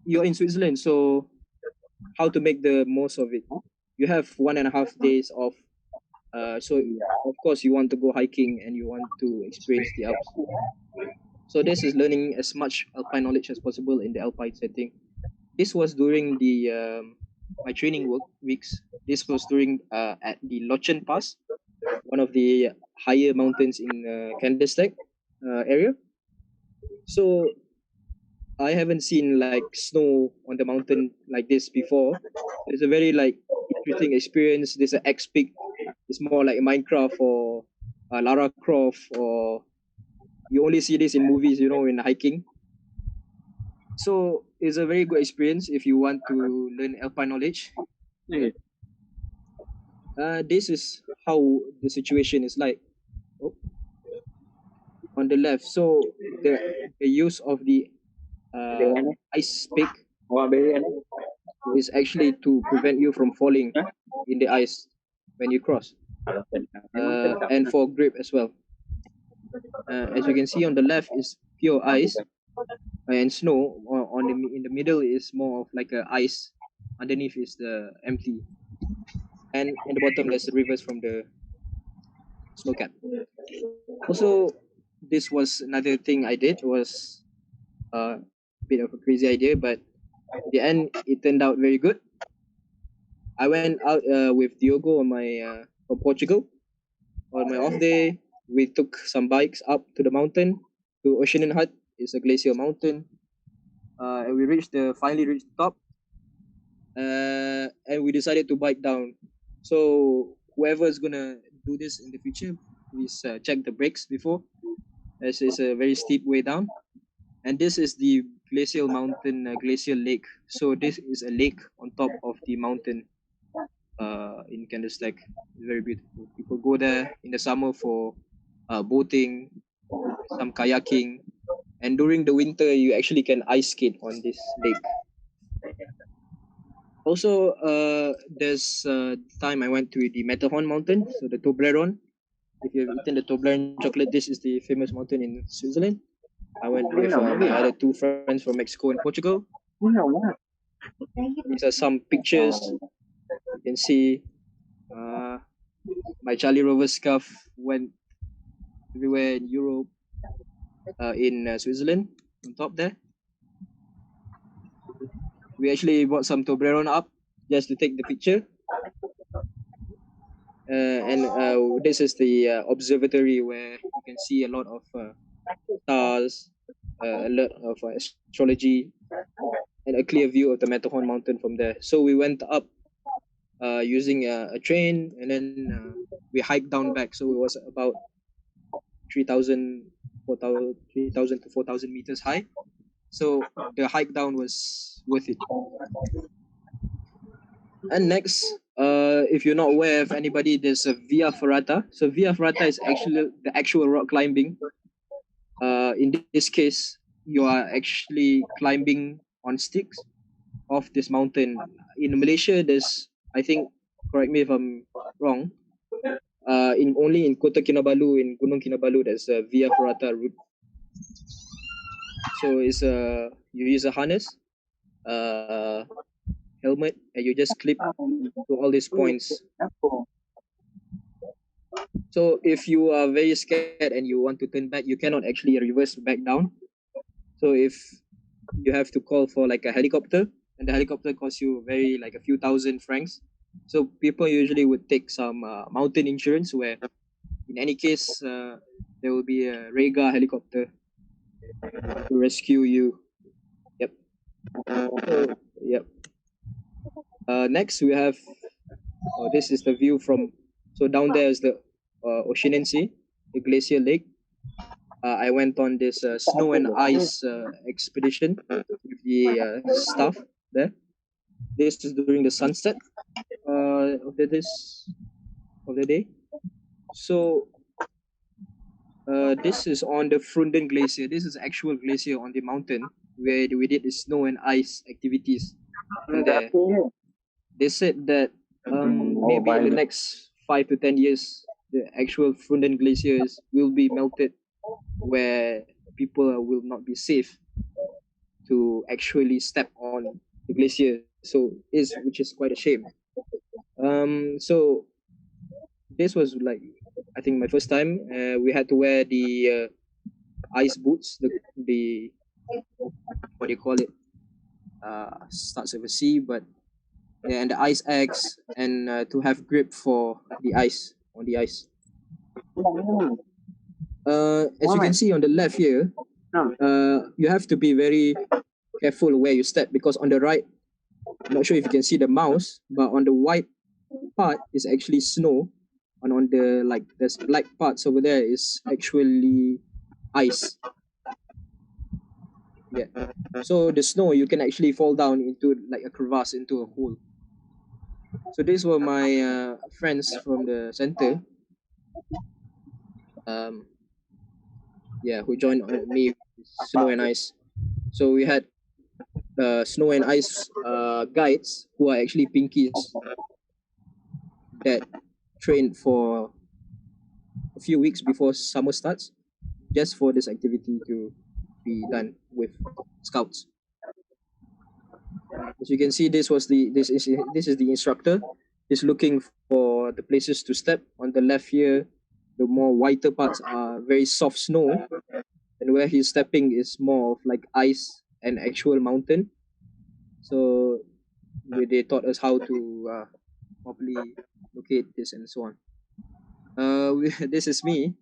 you're in Switzerland, so how to make the most of it? You have 1.5 days off. So of course you want to go hiking and you want to experience the Alps. So this is learning as much alpine knowledge as possible in the alpine setting. This was during the my training weeks. This was during at the Lochen Pass. one of the higher mountains in KANDERSTEG area. So I haven't seen like snow on the mountain like this before. It's a very like interesting experience. There's an X peak. It's more like Minecraft or Lara Croft, or you only see this in movies, you know, in hiking. So it's a very good experience if you want to learn alpine knowledge. This is how the situation is like. On the left, so the use of the ice pick is actually to prevent you from falling in the ice when you cross, and for grip as well. As you can see on the left is pure ice and snow. In the middle is more of like a ice. Underneath is the empty, and in the bottom there's the rivers from the snow cap. Also, this was another thing I did, was a bit of a crazy idea, but in the end it turned out very good. I went out with Diogo on my from Portugal on my off day. We took some bikes up to the mountain to Oceanian Hut. It's a glacial mountain, and we finally reached the top, and we decided to bike down. So whoever is gonna do this in the future, please check the brakes before, as it's a very steep way down. And this is the glacial mountain, glacial lake. So this is a lake on top of the mountain in KANDERSTEG. It's very beautiful. People go there in the summer for boating, some kayaking, and during the winter you actually can ice skate on this lake. Also, there's time I went to the Matterhorn mountain, so the Toblerone. If you've eaten the Toblerone chocolate, this is the famous mountain in Switzerland. I went with my other two friends from Mexico and Portugal. These are some pictures. You can see my Charlie Rover scarf went everywhere in Europe, in Switzerland, on top there. We actually brought some Toblerone up just to take the picture. And this is the observatory where you can see a lot of stars, a lot of astrology, and a clear view of the Matterhorn mountain from there. So we went up using a train, and then we hiked down back. So it was about 3,000 to 4,000 meters high. So the hike down was worth it. And next, if you're not aware of anybody, there's a Via Ferrata. So Via Ferrata is actually the actual rock climbing. In this case, you are actually climbing on sticks of this mountain. In Malaysia, there's, I think, correct me if I'm wrong, only in Kota Kinabalu, in Gunung Kinabalu, there's a Via Ferrata route. So it's you use a harness, helmet, and you just clip to all these points. So if you are very scared and you want to turn back, you cannot actually reverse back down. So if you have to call for like a helicopter, and the helicopter costs you like a few thousand francs. So people usually would take some mountain insurance, where in any case there will be a Rega helicopter to rescue you. Yep. Yep. Next we have, this is the view from, so down there is the Oceanian Sea, the glacial lake. I went on this snow and ice expedition with the staff there. This is during the sunset of the day. So this is on the Frunden Glacier. This is actual glacier on the mountain where we did the snow and ice activities there. They said that maybe in the next 5 to 10 years, the actual Frunden glaciers will be melted, where people will not be safe to actually step on the glacier. So which is quite a shame. So this was like, I think, my first time. We had to wear the ice boots, the what do you call it? Starts with a C, but and the ice axe, and to have grip for the ice on the ice. As you can see on the left here, you have to be very careful where you step, because on the right, I'm not sure if you can see the mouse, but on the white part is actually snow, and on the there's black parts over there is actually ice. Yeah. So the snow, you can actually fall down into like a crevasse, into a hole. So these were my friends from the center. Who joined me with snow and ice. So we had snow and ice guides who are actually pinkies that trained for a few weeks before summer starts, just for this activity to be done with scouts. As you can see, this is the instructor. He's looking for the places to step. On the left here, the more whiter parts are very soft snow, and where he's stepping is more of like ice and actual mountain. So they taught us how to properly locate this and so on. This is me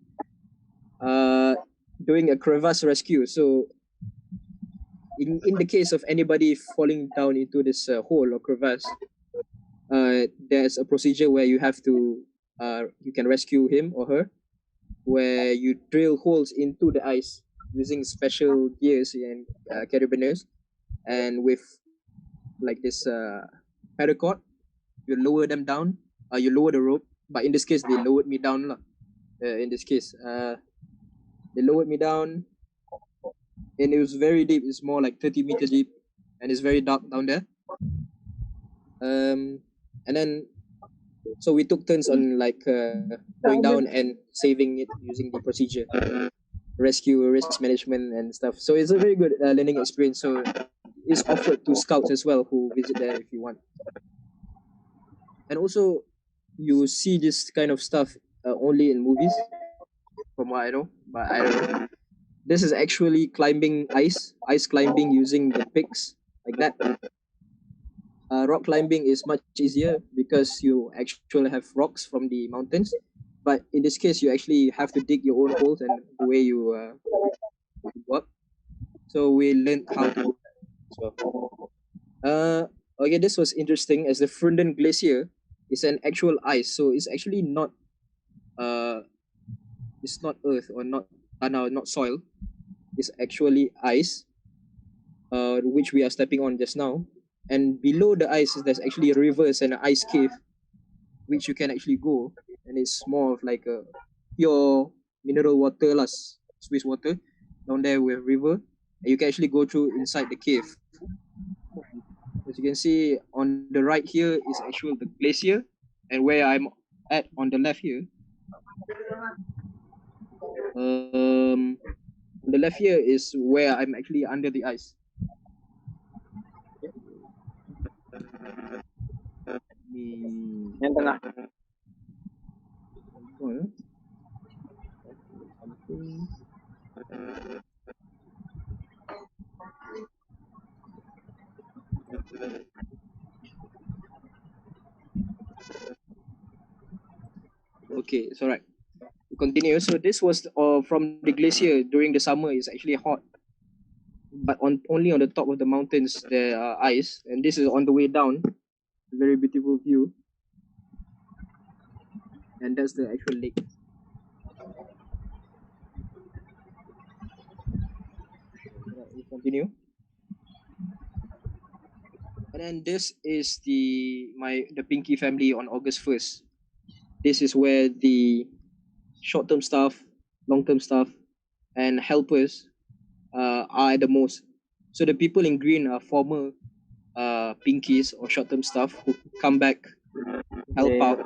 doing a crevasse rescue. So in the case of anybody falling down into this hole or crevasse, there's a procedure where you have to you can rescue him or her, where you drill holes into the ice using special gears and carabiners, and with like this paracord, you lower them down. You lower the rope, but in this case they lowered me down lah. In this case, they lowered me down, and it was very deep. It's more like 30 meters deep, and it's very dark down there. And then, so we took turns on going down and saving it using the procedure, rescue, risk management, and stuff. So it's a very good learning experience. So it's offered to scouts as well who visit there if you want. And also, you see this kind of stuff only in movies, from what I know. But I don't know. This is actually climbing ice climbing using the picks like that. Rock climbing is much easier because you actually have rocks from the mountains. But in this case, you actually have to dig your own holes, and the way you work. So we learned how to do that as well. Okay, this was interesting, as the Frunden Glacier is an actual ice. So it's actually not it's not earth or not soil. It's actually ice, which we are stepping on just now. And below the ice, there's actually rivers and an ice cave, which you can actually go, and it's more of like a pure mineral water, Swiss water, down there with river, and you can actually go through inside the cave. As you can see on the right here is actually the glacier, and where I'm at on the left here, on the left here is where I'm actually under the ice. Yang tengah. Okay, it's alright. Continue. So this was from the glacier during the summer. It's actually hot, but only on the top of the mountains there are ice, and this is on the way down. Very beautiful view, and that's the actual lake. We continue. And then this is the Pinky family on August 1st. This is where the short-term staff, long-term staff, and helpers are the most. So the people in green are former Pinkies or short-term staff who come back, help out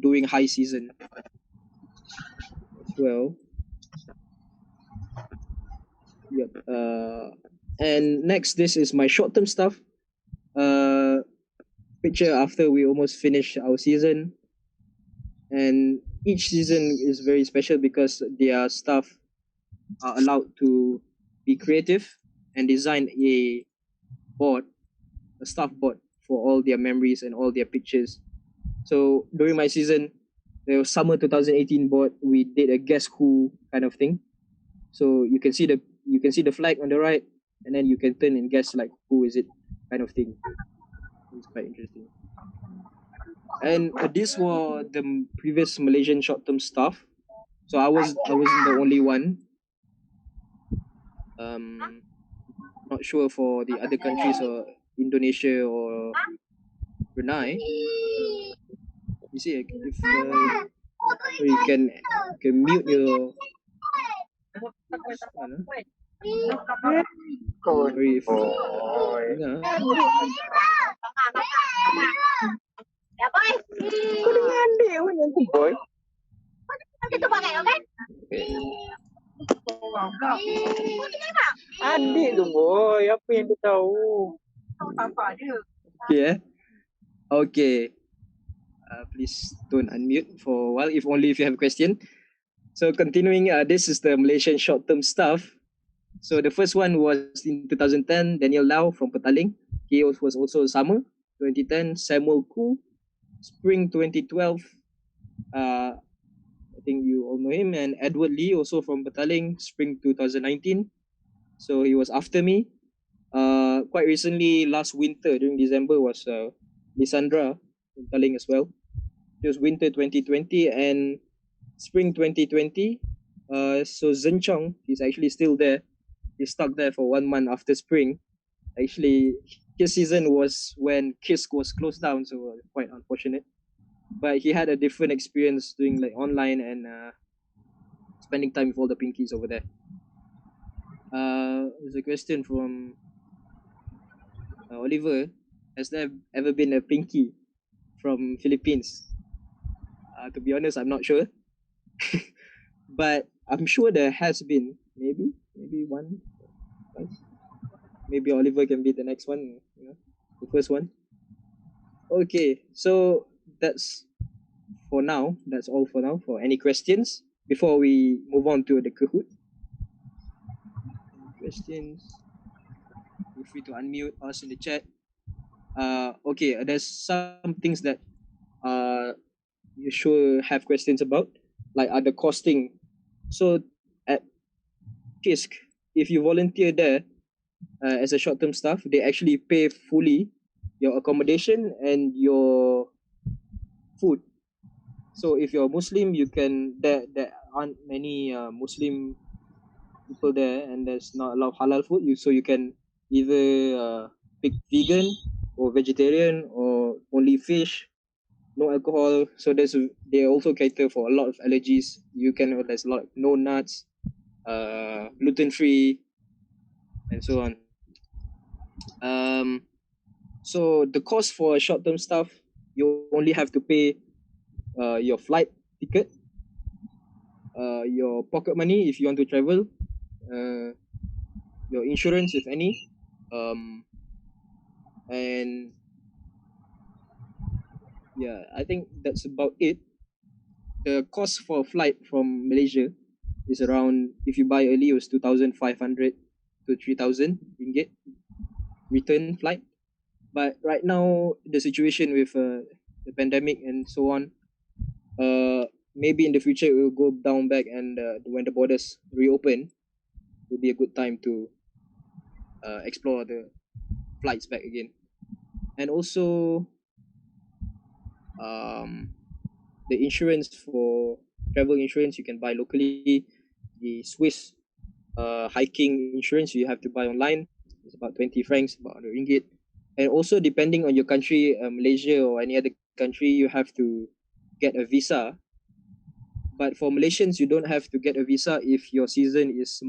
during high season as well. Yep. And next, this is my short-term staff picture after we almost finished our season. And each season is very special because their staff are allowed to be creative and design a staff board for all their memories and all their pictures. So during my season, the summer 2018 board, we did a guess who kind of thing. So you can see the flag on the right, and then you can turn and guess like who is it kind of thing. It's quite interesting. And these were the previous Malaysian short-term staff. So I wasn't the only one. Not sure for the other countries or Indonesia or Brunei. You see, if you can mute your. Sorry if. Kau dengan adik pun yang tu boy. Itu pakai, oke? Adik tu boy, apa yang dia tahu? Apa dia? Yeah. Okay. Please don't unmute for a while, if only if you have a question. So continuing, this is the Malaysian short-term staff. So the first one was in 2010, Daniel Lau from Petaling. He was also summer 2010. Samuel Koo, spring 2012. I think you all know him. And Edward Lee, also from Petaling, spring 2019. So he was after me. Quite recently, last winter during December, was Lysandra from Petaling as well. It was winter 2020 and spring 2020. So Zhen Chong, he's actually still there. He's stuck there for 1 month after spring. Actually, his season was when Kisc was closed down, so quite unfortunate. But he had a different experience doing like online and spending time with all the pinkies over there. There's a question from Oliver. Has there ever been a pinky from Philippines? To be honest, I'm not sure. But I'm sure there has been. Maybe one. Maybe Oliver can be the next one, the first one. Okay, so that's for now. That's all for now. For any questions before we move on to the Kahoot? Questions? Feel free to unmute us in the chat. Okay, there's some things that you sure have questions about, like the costing. So at Kisc, if you volunteer there as a short-term staff, they actually pay fully your accommodation and your food. So if you're Muslim, you can. There aren't many Muslim people there, and there's not a lot of halal food. So you can either pick vegan or vegetarian or only fish, no alcohol. So they also cater for a lot of allergies. There's a lot of no nuts, gluten free, and so on. So the cost for a short-term staff, you only have to pay your flight ticket, your pocket money if you want to travel, your insurance if any, and yeah, I think that's about it. The cost for a flight from Malaysia is around, if you buy early, it was 2,500 to 3,000 ringgit return flight. But right now, the situation with the pandemic and so on, maybe in the future it will go down back, and when the borders reopen, it will be a good time to explore the flights back again. And also, the insurance for travel insurance you can buy locally. The Swiss hiking insurance you have to buy online. It's about 20 francs, about 100 ringgit. And also, depending on your country, Malaysia or any other country, you have to get a visa. But for Malaysians, you don't have to get a visa if your season is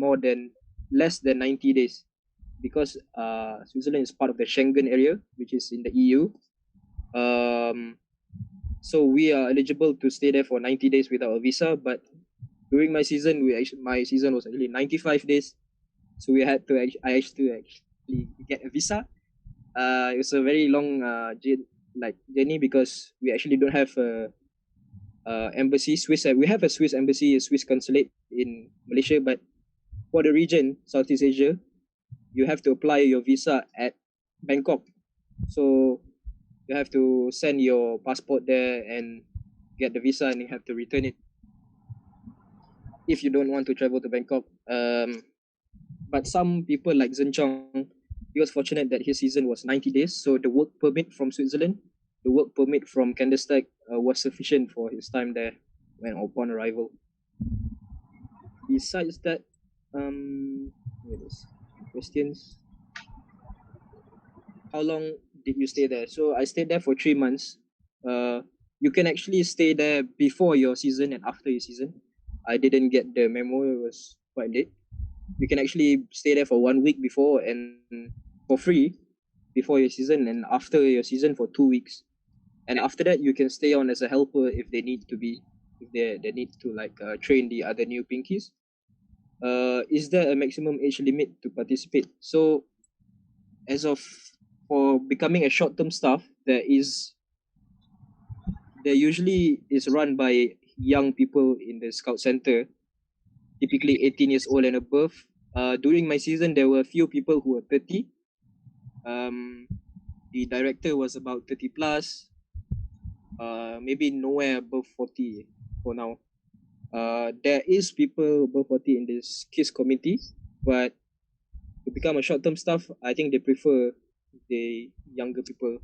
less than 90 days, because Switzerland is part of the Schengen area, which is in the EU. So we are eligible to stay there for 90 days without a visa. But during my season, my season was actually 95 days. So I had to actually get a visa. It was a very long journey, because we actually don't have a embassy. We have a Swiss embassy, a Swiss consulate in Malaysia, but for the region, Southeast Asia, you have to apply your visa at Bangkok. So you have to send your passport there, and get the visa and you have to return it if you don't want to travel to Bangkok. But some people like Zhen Chong, he was fortunate that his season was 90 days. So the work permit from Switzerland, the work permit from KANDERSTEG was sufficient for his time there when upon arrival. Besides that, questions. How long did you stay there? So I stayed there for 3 months. You can actually stay there before your season and after your season. I didn't get the memo, it was quite late. You can actually stay there for 1 week before and for free before your season, and after your season for 2 weeks. And after that, you can stay on as a helper if they need to be, if they need to train the other new pinkies. Is there a maximum age limit to participate? So as of for becoming a short-term staff, there usually is run by young people in the scout center, typically 18 years old and above. During my season, there were a few people who were 30. The director was about 30 plus, maybe nowhere above 40 for now. There is people above 40 in this Kisc committee, but to become a short-term staff, I think they prefer the younger people,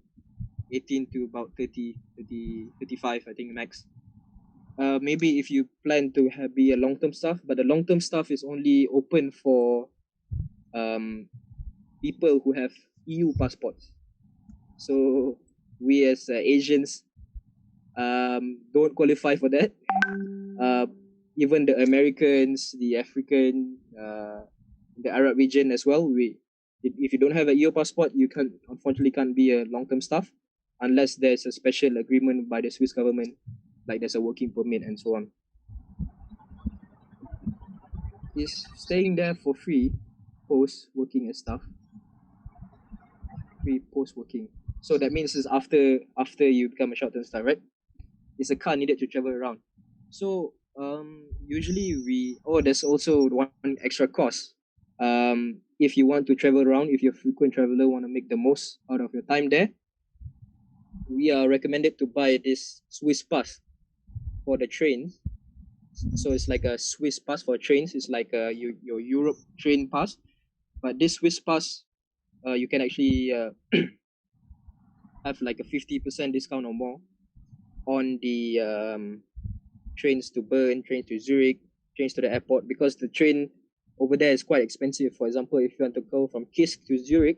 18 to about 30, 35, I think max. Maybe if you plan to be a long-term staff, but the long-term staff is only open for people who have EU passports. So we as Asians don't qualify for that. Even the Americans, the African, the Arab region as well, if you don't have an EU passport, you unfortunately can't be a long-term staff unless there's a special agreement by the Swiss government, like there's a working permit and so on. Is staying there for free post working as staff? Free post working. So that means it's after you become a short-term staff, right? It's a car needed to travel around. So usually there's also one extra cost. If you want to travel around, if you're a frequent traveler, want to make the most out of your time there, we are recommended to buy this Swiss pass for the trains. So it's like a Swiss pass for trains. It's like your Europe train pass. But this Swiss pass, you can actually have like a 50% discount or more on the trains to Bern, trains to Zurich, trains to the airport, because the train over there is quite expensive. For example, if you want to go from Kisc to Zurich,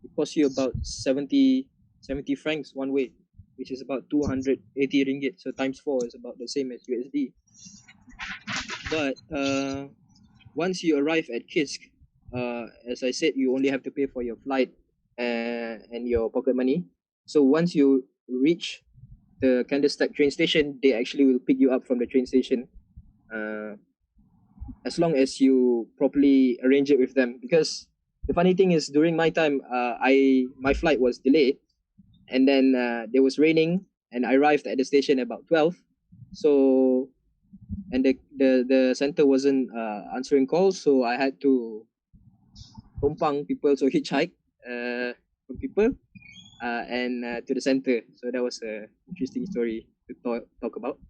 it costs you about 70 francs one way, which is about 280 ringgit. So times 4 is about the same as USD. But once you arrive at Kisc, as I said, you only have to pay for your flight and your pocket money. So once you reach the KANDERSTEG train station, they actually will pick you up from the train station, as long as you properly arrange it with them. Because the funny thing is, during my time, my flight was delayed, and then there was raining, and I arrived at the station about 12. So, and the center wasn't answering calls, so I had to tumpang people, so hitchhike from people and to the center. So that was a interesting story to talk about.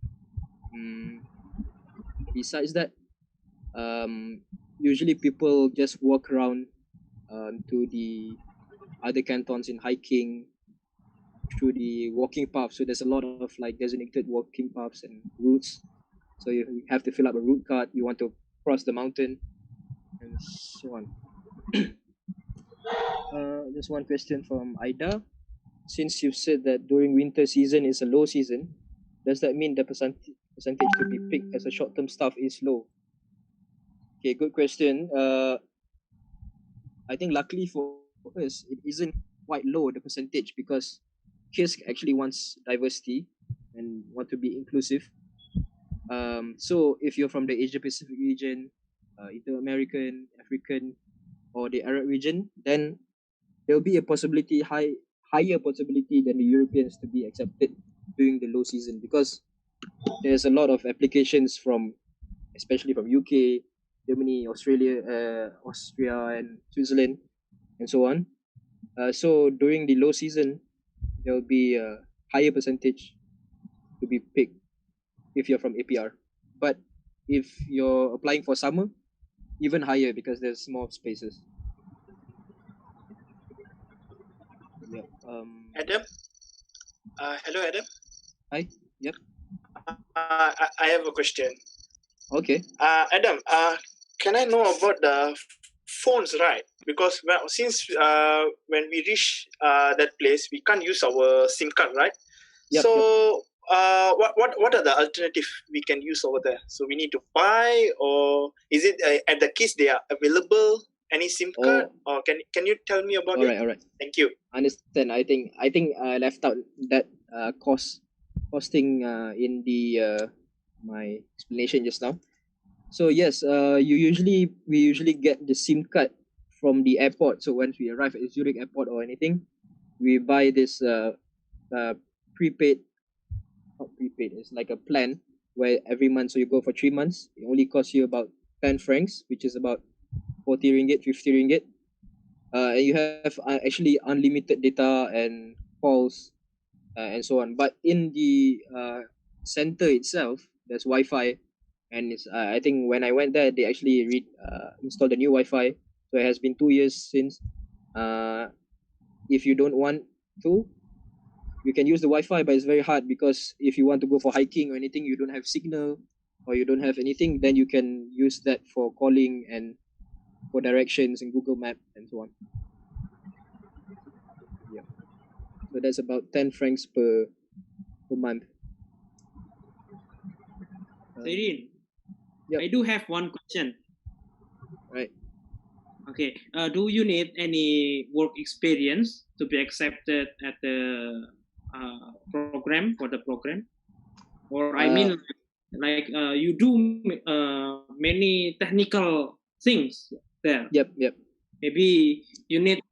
Besides that, usually people just walk around to the other cantons in hiking through the walking path. So there's a lot of like designated walking paths and routes. So you have to fill up a route card. You want to cross the mountain and so on. Just one question from Aida. Since you said that during winter season is a low season, does that mean the percentage to be picked as a short-term staff is low? Okay, good question. I think luckily for us, it isn't quite low, the percentage, because Kisc actually wants diversity and want to be inclusive. So if you're from the Asia Pacific region, Inter-American, African, or the Arab region, then there'll be a higher possibility than the Europeans to be accepted during the low season, because there's a lot of applications especially from UK, Germany, Australia, Austria, and Switzerland, and so on. So during the low season, there will be a higher percentage to be picked if you're from APR. But if you're applying for summer, even higher because there's more spaces. Yeah. Adam? Hello, Adam. Hi. Yep. I have a question. Okay. Adam, can I know about the phones, right? Because since when we reach that place, we can't use our SIM card, right? Yep, So what are the alternatives we can use over there? So we need to buy, or is it at the Kisc they are available? Any SIM card, or can you tell me about it? All right. Thank you. Understand. I think I left out that costing in the my explanation just now. So yes, we usually get the SIM card from the airport. So once we arrive at Zurich airport or anything, we buy this prepaid. Not prepaid. It's like a plan where every month, so you go for 3 months. It only costs you about 10 francs, which is about 40 ringgit, 50 ringgit. And you have actually unlimited data and calls and so on. But in the center itself, there's Wi-Fi, and it's I think when I went there, they actually installed a new Wi-Fi. So it has been 2 years since. If you don't want to, you can use the Wi-Fi, but it's very hard because if you want to go for hiking or anything, you don't have signal or you don't have anything, then you can use that for calling and for directions in Google Map and so on. Yeah. So that's about 10 francs per month. Zairin, Yep. I do have one question. Right. Okay. Do you need any work experience to be accepted at the program, for the program? Or I mean, like you do many technical things there. Yep. Maybe you need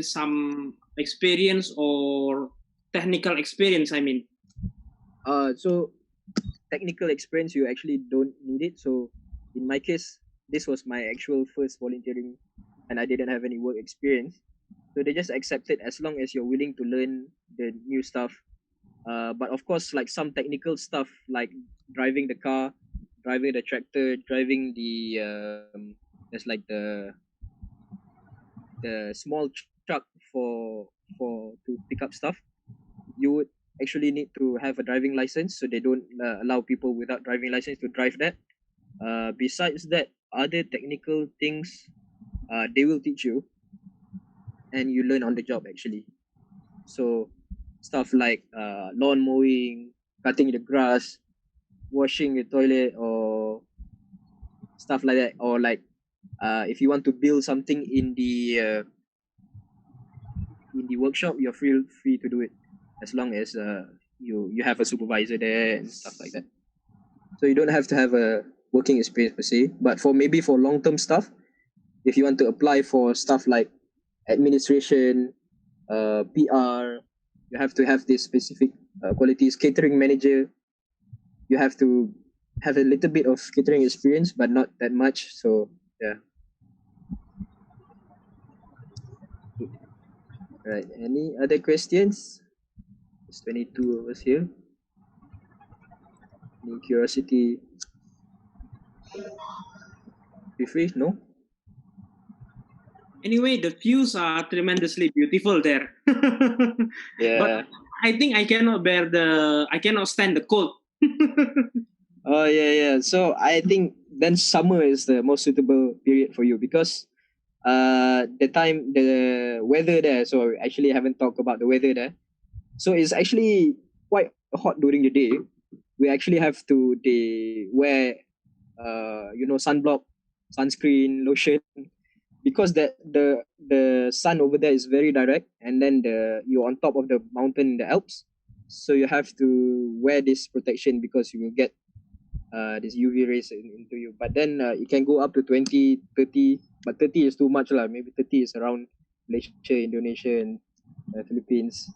some experience or technical experience, I mean. So technical experience, you actually don't need it. So in my case, this was my actual first volunteering and I didn't have any work experience. So they just accept it as long as you're willing to learn the new stuff. But of course, like some technical stuff like driving the car, driving the tractor, driving the there's like the small truck for to pick up stuff. You would actually need to have a driving license, so they don't allow people without driving license to drive that. Besides that, other technical things they will teach you and you learn on the job actually. So stuff like lawn mowing, cutting the grass, washing the toilet, or stuff like that, or like if you want to build something in the workshop, you're free to do it as long as you have a supervisor there and stuff like that. So you don't have to have a working experience per se, but for long-term stuff, if you want to apply for stuff like administration, PR, you have to have this specific qualities. Catering manager, you have to have a little bit of catering experience, but not that much. So yeah. Right. Any other questions? There's 22 of us here. Any curiosity? Be free? No? Anyway, the views are tremendously beautiful there. Yeah. But I think I cannot stand the cold. Oh yeah. So I think then summer is the most suitable period for you because the weather there. So actually I haven't talked about the weather there. So it's actually quite hot during the day. We actually have to wear sunblock, sunscreen, lotion, because the sun over there is very direct, and then you're on top of the mountain in the Alps, so you have to wear this protection because you will get this UV rays into you. But then it can go up to 20, 30, but 30 is too much lah. Maybe 30 is around Malaysia, Indonesia, and Philippines.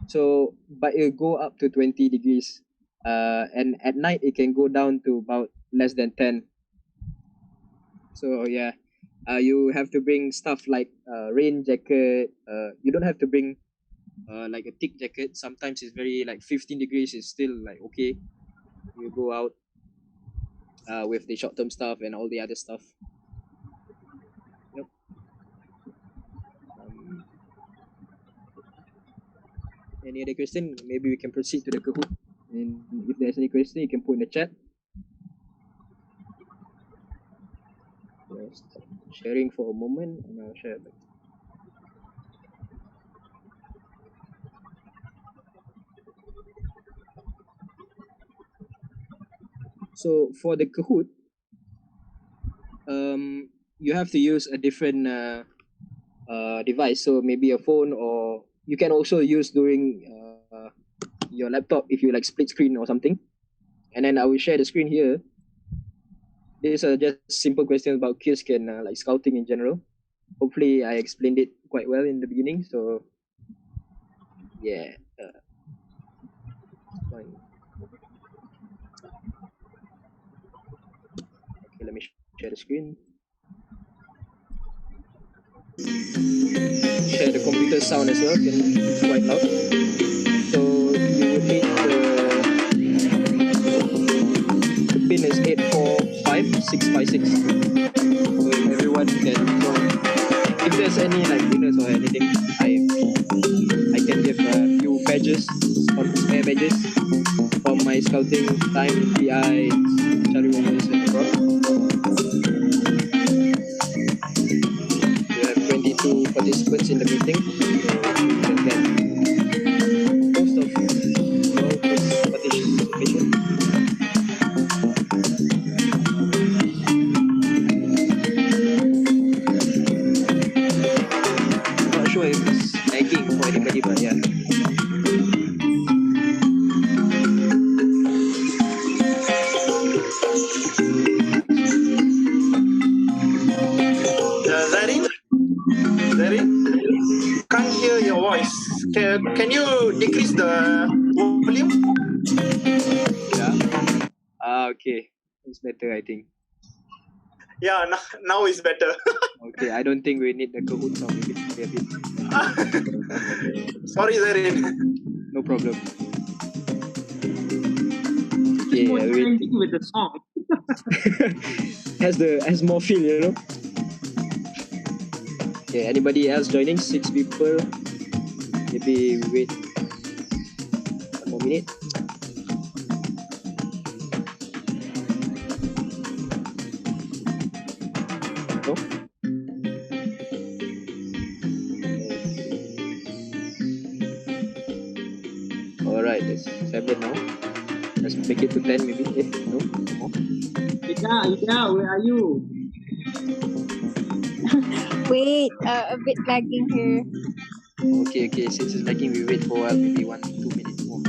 So, but it'll go up to 20 degrees. And at night it can go down to about less than 10. So yeah, you have to bring stuff like rain jacket. You don't have to bring like a thick jacket. Sometimes it's very like 15 degrees is still like okay. You go out with the short-term stuff and all the other stuff. Yep. Any other question? Maybe we can proceed to the Kahoot. And if there's any question, you can put in the chat. Just sharing for a moment, and I'll share back. So for the Kahoot, you have to use a different device. So maybe a phone, or you can also use during your laptop if you like split screen or something. And then I will share the screen here. These are just simple questions about Kisc and like scouting in general. Hopefully I explained it quite well in the beginning. So yeah. Fine. Okay, let me share the screen. Share the computer sound as well, it's quite loud. So you would need the pin is 845656. So everyone can join. If there's any like winners or anything, I can give a few badges, spare badges from my scouting time in PI, Cari Winners and abroad. We have 22 participants in the meeting, so you can get most of all participation. Not sure if it's lagging for anybody, but yeah. Zairin, can't hear your voice. Can you decrease the volume? Yeah. Okay. It's better, I think. Yeah, now it's better. Okay, I don't think we need the Kahoot sound. Maybe a bit. Sorry, Zairin. No problem. Okay, More challenging with the song. has more feel, you know. Okay, anybody else joining? 6 people. Maybe wait 1 more minute. No? Alright, there's 7 now. Let's make it to 10 maybe. No? More? Ida, where are you? Wait, a bit lagging here. Okay, since it's lagging, we wait for a while, maybe 1-2 minutes more.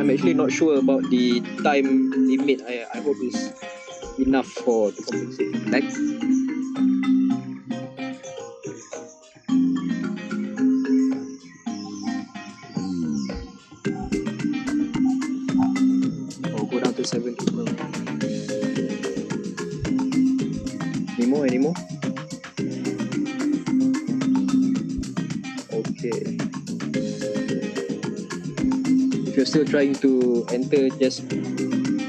I'm actually not sure about the time limit. I hope it's enough for to compensate the lag. Oh, go down to 7 people. Any more? Okay. If you're still trying to enter, just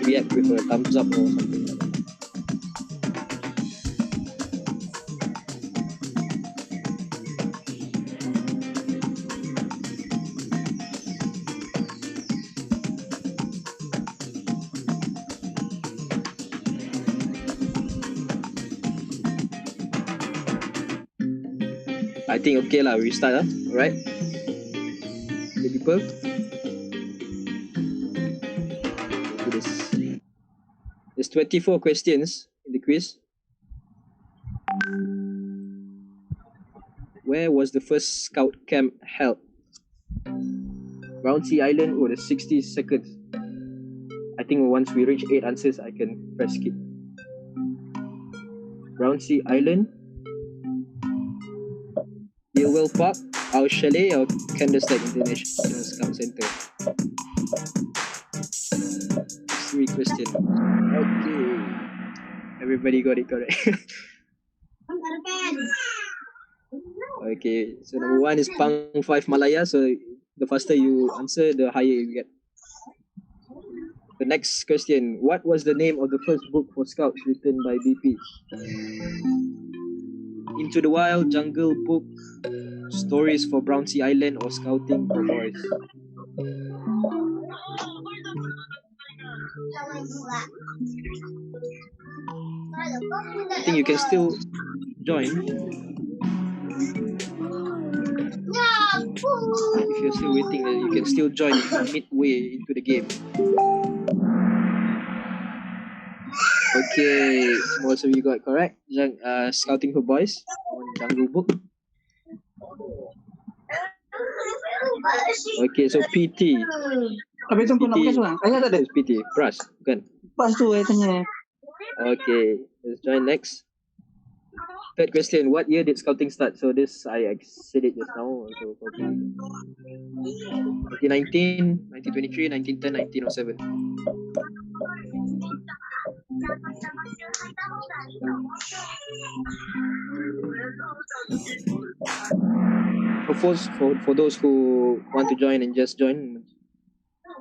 react with a thumbs up or something like that. I think okay lah, we start alright? Okay, people. There's 24 questions in the quiz. Where was the first scout camp held? Round Sea Island or the 60 seconds? I think once we reach 8 answers, I can press skip. Brownsea Island, Gilwell Park, Our Chalet, or Candlestick International Scout Center? 3 questions. Okay. Everybody got it correct. Okay, so number 1 is Pang 5 Malaya. So the faster you answer, the higher you get. The next question, what was the name of the first book for Scouts written by BP? Into the Wild, Jungle Book, Stories for Brownsea Island, or Scouting for Boys? I think you can still join. If you're still waiting, you can still join midway into the game. Okay, most of you got correct. Scouting for Boys on Jungle Book. Okay, so PT. Habis tu pun nak pakai seorang. Ayah tak ada. PT. Pras, bukan? Pas tu saya tanya. Okay, let's join next. Third question, what year did Scouting start? So this, I said it just now. So probably 1919, 1923, 1910, 1907. For those who want to join and just join,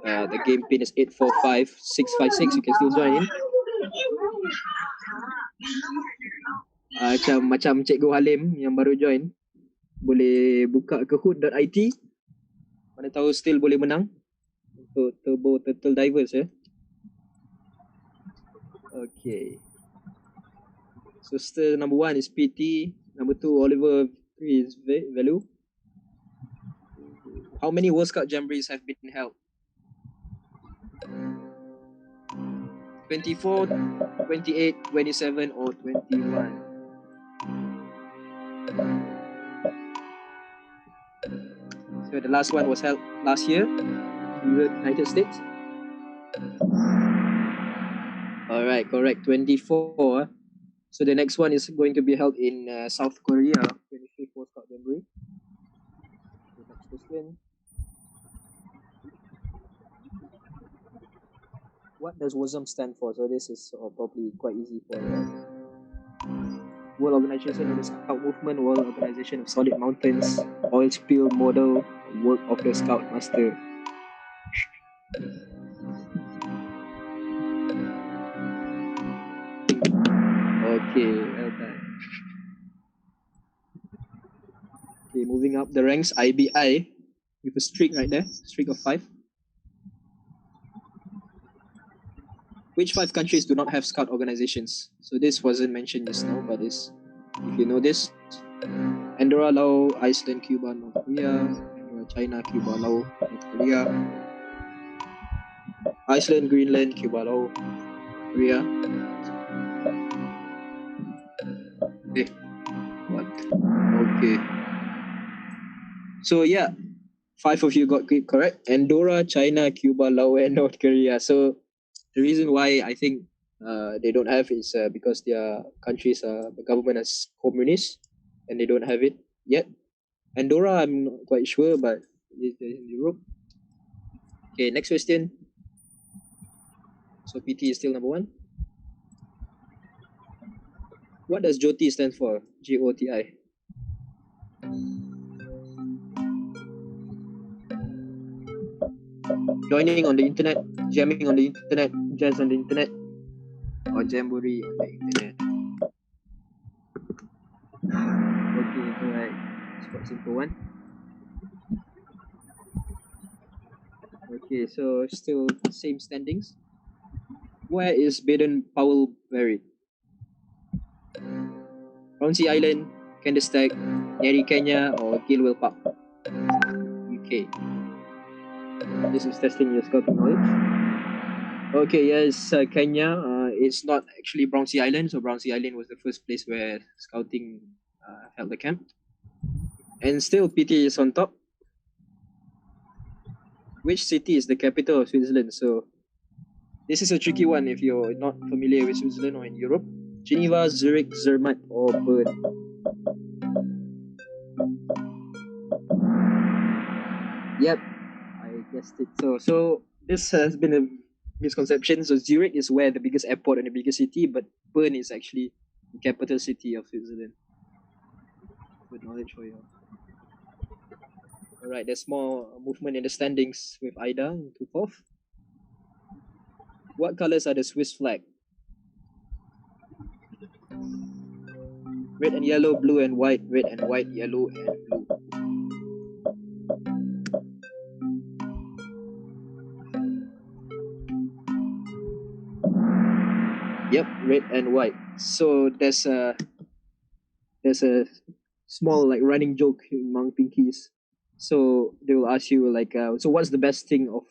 the game pin is 845656. You can still join in. Macam Cikgu Halim yang baru join, boleh buka kahoot.it. Mana tahu still boleh menang untuk Turbo Turtle Divers ya. Okay. So still number 1 is PT, number 2 Oliver, 3 is Value. How many World Scout Jamborees have been held? 24, 28, 27, or 21? So the last one was held last year in the United States. Alright, correct. 24. So the next one is going to be held in South Korea, 25th World Scout Jamboree. The next question. What does WOSM stand for? So this is probably quite easy for World Organization of the Scout Movement, World Organization of Solid Mountains, Oil Spill Model, Work of the Scout Master. Okay, well done. Okay, moving up the ranks, IBI with a streak right there, streak of 5. Which 5 countries do not have Scout organizations? So this wasn't mentioned just now, but if you know this, Andorra, Laos, Iceland, Cuba, North Korea, Andorra, China, Cuba, Laos, North Korea, Iceland, Greenland, Cuba, Laos, Korea. Okay. What? Okay. So yeah, 5 of you got correct. Andorra, China, Cuba, Laos, and North Korea. So the reason why I think they don't have is because their countries, the government is communist and they don't have it yet. Andorra, I'm not quite sure, but it's in Europe. Okay, next question. So PT is still number 1. What does JOTI stand for? JOTI. Joining on the internet, jamming on the internet, jazz on the internet, or jamboree on the internet. Okay, alright. It's quite simple one. Okay, so still same standings. Where is Baden Powell buried? Brownsea Island, Kandessteg, Nyeri, Kenya, or Gilwell Park, UK. This is testing your scouting knowledge. Okay, yes, Kenya. It's not actually Brownsea Island. So Brownsea Island was the first place where scouting held the camp. And still PT is on top. Which city is the capital of Switzerland? So This is a tricky one if you're not familiar with Switzerland or in Europe. Geneva, Zurich, Zermatt, or Bern. Yep, I guessed it. So this has been a misconception. So Zurich is where the biggest airport and the biggest city, but Bern is actually the capital city of Switzerland. Good knowledge for you. Alright, there's more movement in the standings with Ida into fourth. What colors are the Swiss flag? Red and yellow, blue and white, red and white, yellow and blue. Yep, red and white. So there's a small like running joke among pinkies. So they will ask you like, so what's the best thing of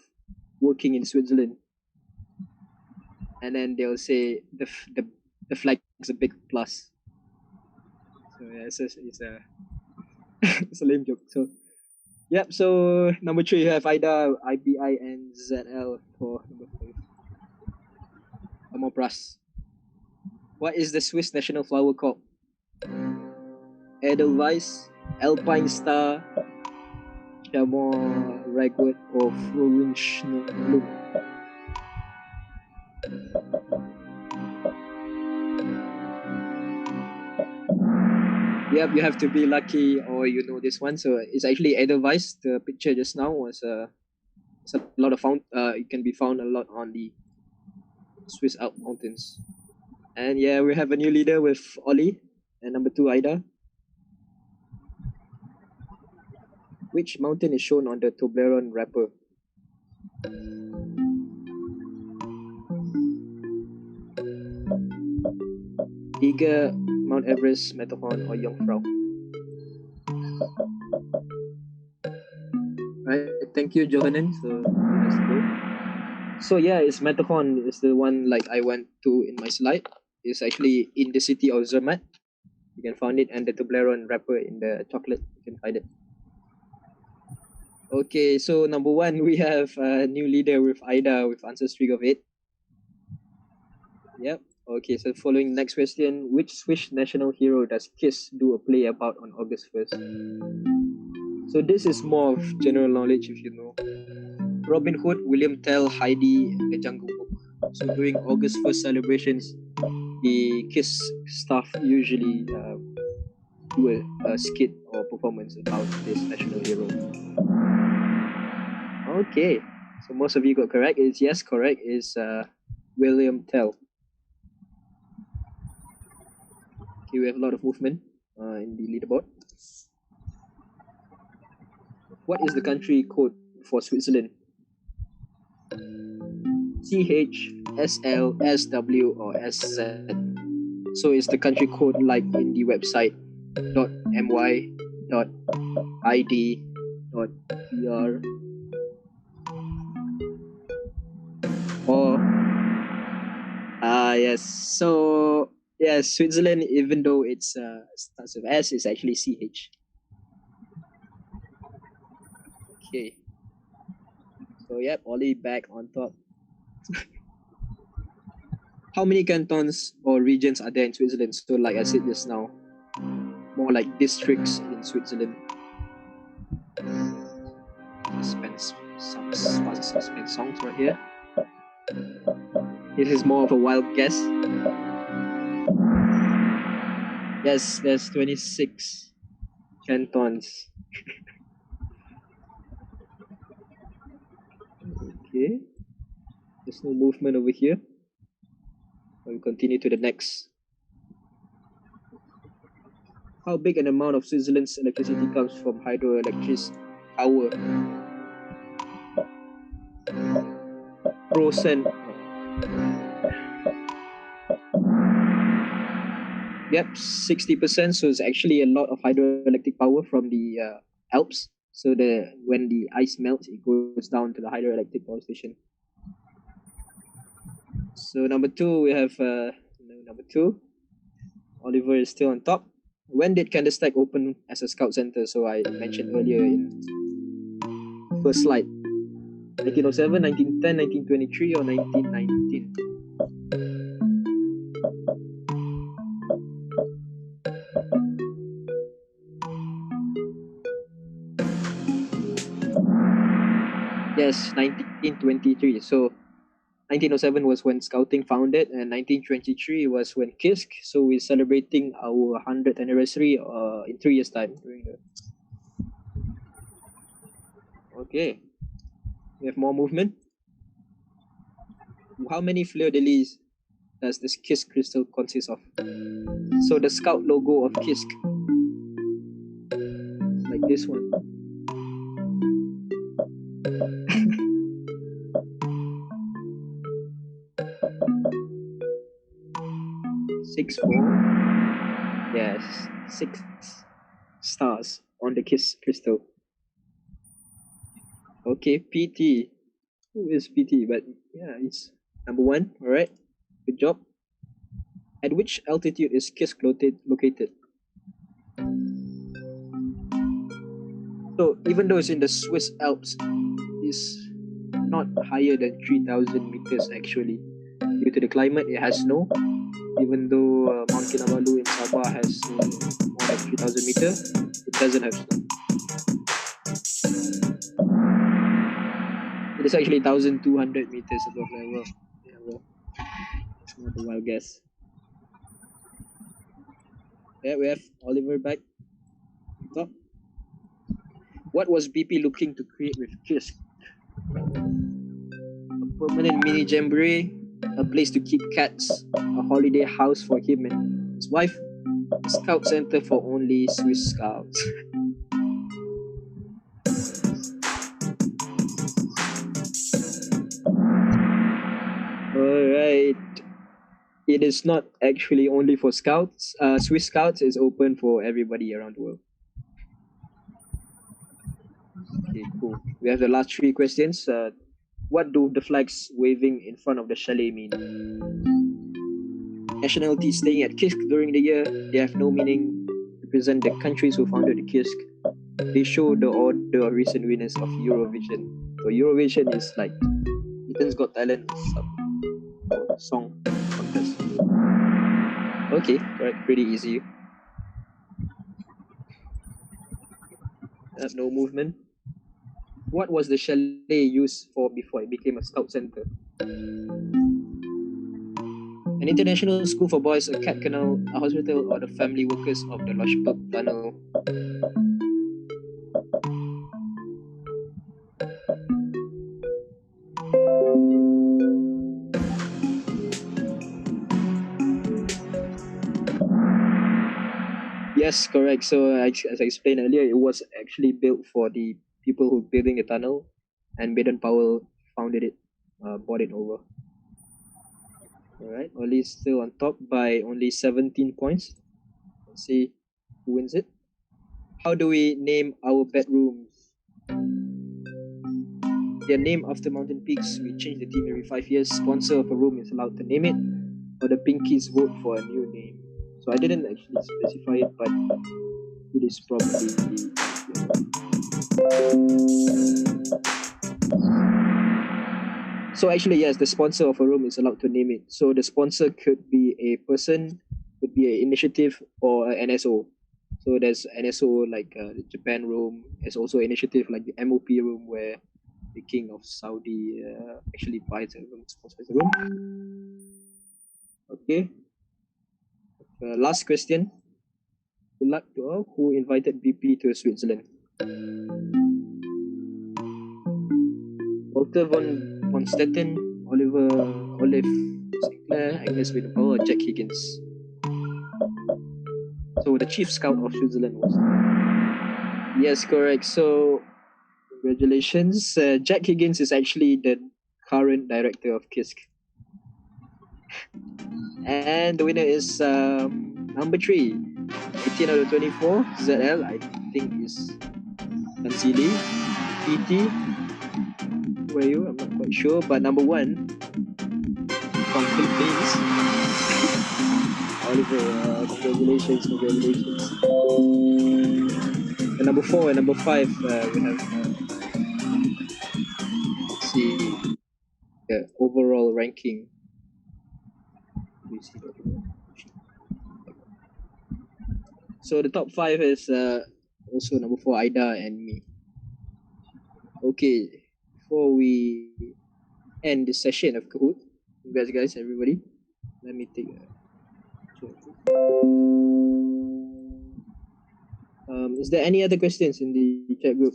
working in Switzerland? And then they'll say the flag is a big plus. So yeah, it's a it's a lame joke. So yep. So number 3 you have Ida, IBI, and ZL for number 5. Amoras. What is the Swiss national flower called? Edelweiss, Alpine Star, Chamon Ragwood, or Frühlingsblume? Yep, you have to be lucky or you know this one. So it's actually Edelweiss. The picture just now was it's a lot of it can be found a lot on the Swiss Alp mountains. And yeah, we have a new leader with Ollie and number 2 Ida. Which mountain is shown on the Toblerone wrapper? Eger, Mount Everest, Matterhorn, or Jungfrau? Right, thank you, Johanan. So let's go. So yeah, it's Matterhorn is the one like I went to in my slide. It's actually in the city of Zermatt. You can find it, and the Toblerone wrapper in the chocolate. You can find it. Okay, so number 1 we have a new leader with Ida with answer streak of 8. Yep. Okay, so following next question, which Swiss national hero does Kisc do a play about on August 1st? So this is more of general knowledge if you know. Robin Hood, William Tell, Heidi, and the Jungle Book. So during August 1st celebrations, the Kisc staff usually do a skit or performance about this national hero. Okay, so most of you got correct. Is yes, correct. Is William Tell. Okay, we have a lot of movement in the leaderboard. What is the country code for Switzerland? CH, SL, SW, or SZ? So it's the country code like in the website .my, .id, .br, or yes. So yeah, Switzerland, even though it's starts with S, is actually CH. Okay. So yep, Ollie back on top. How many cantons or regions are there in Switzerland? So like I said just now, more like districts in Switzerland. Suspense songs right here. This is more of a wild guess. Yes, there's 26 cantons. Okay. There's no movement over here. We'll continue to the next. How big an amount of Switzerland's electricity comes from hydroelectric power? Percent. Yep, 60%. So it's actually a lot of hydroelectric power from the Alps. So when the ice melts, it goes down to the hydroelectric power station. So number 2, we have number 2. Oliver is still on top. When did KANDERSTEG open as a scout center? So I mentioned earlier in first slide. 1907, 1910, 1923, or 1919? Yes, 1923. So 1907 was when Scouting founded, and 1923 was when Kisc. So we're celebrating our 100th anniversary in 3 years' time. Okay. We have more movement. How many fleur-de-lis does this Kisc crystal consist of? So the Scout logo of Kisc, like this one. 6, 4. Yes, 6 stars on the Kisc crystal. Okay, PT. Who is PT? But yeah, it's number 1. All right, good job. At which altitude is Kisc located? So even though it's in the Swiss Alps, it's not higher than 3,000 meters actually. Due to the climate, it has snow. Even though Mount Kinabalu in Sabah has more than 3,000 meters, it doesn't have snow. It is actually 1,200 meters above level. Yeah, well, it's not a wild guess. Yeah, we have Oliver back. Top. What was BP looking to create with Kisc? A permanent mini jamboree, a place to keep cats, a holiday house for him and his wife, a scout center for only Swiss scouts. Alright. It is not actually only for scouts. Swiss Scouts is open for everybody around the world. Okay, cool. We have the last 3 questions. What do the flags waving in front of the chalet mean? Nationalities staying at Kisc during the year, they have no meaning. Represent the countries who founded the Kisc. They show the order of recent winners of Eurovision. So Eurovision is like Britain's Got Talent song contest. Okay, right, pretty easy. No movement. What was the chalet used for before it became a scout center? An international school for boys, a cat kennel, a hospital, or the family workers of the Loschberg Tunnel? Yes, correct. So as I explained earlier, it was actually built for the people who were building the tunnel, and Baden-Powell founded it, bought it over. All right, Oli is still on top by only 17 points. Let's see who wins it. How do we name our bedrooms? They're named after mountain peaks. We change the theme every 5 years. Sponsor of a room is allowed to name it, or the Pinkies vote for a new name. So I didn't actually specify it, but it is probably So actually, yes, the sponsor of a room is allowed to name it. So the sponsor could be a person, could be an initiative, or an NSO. So there's NSO like the Japan room. There's also initiative like the MOP room, where the King of Saudi actually buys a room, sponsors a room. Okay. Last question. Good luck to all. Who invited BP to Switzerland? Walter von Stetten, Olive Sinclair, Agnes Baden-Powell, or Jack Higgins. So the chief scout of Switzerland was. Yes, correct. So congratulations. Jack Higgins is actually the current director of Kisc. And the winner is number 3, 18 out of 24. ZL, I think is Tansili. PT, where are you? I'm not quite sure. But number 1 from Philippines. Oliver, congratulations. And number 4 and number 5, we have. Let's overall ranking. So the top 5 is also number 4, Aida and me. Okay, before we end the session of Kahoot, congrats guys, everybody. Let me take a is there any other questions in the chat group?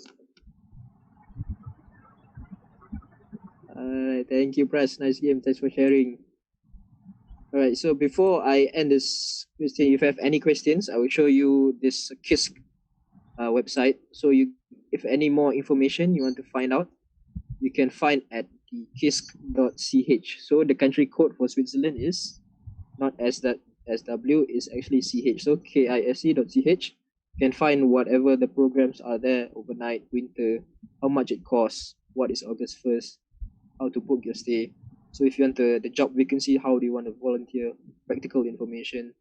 Thank you, Press. Nice game. Thanks for sharing. All right. So before I end this question, if you have any questions, I will show you this Kisc website. So if any more information you want to find out, you can find at the kisc.ch. So the country code for Switzerland is not SW, is actually CH. So KISC.ch. You can find whatever the programs are there, overnight, winter, how much it costs, what is August 1st, how to book your stay. So if you want the job vacancy, how do you want to volunteer, practical information.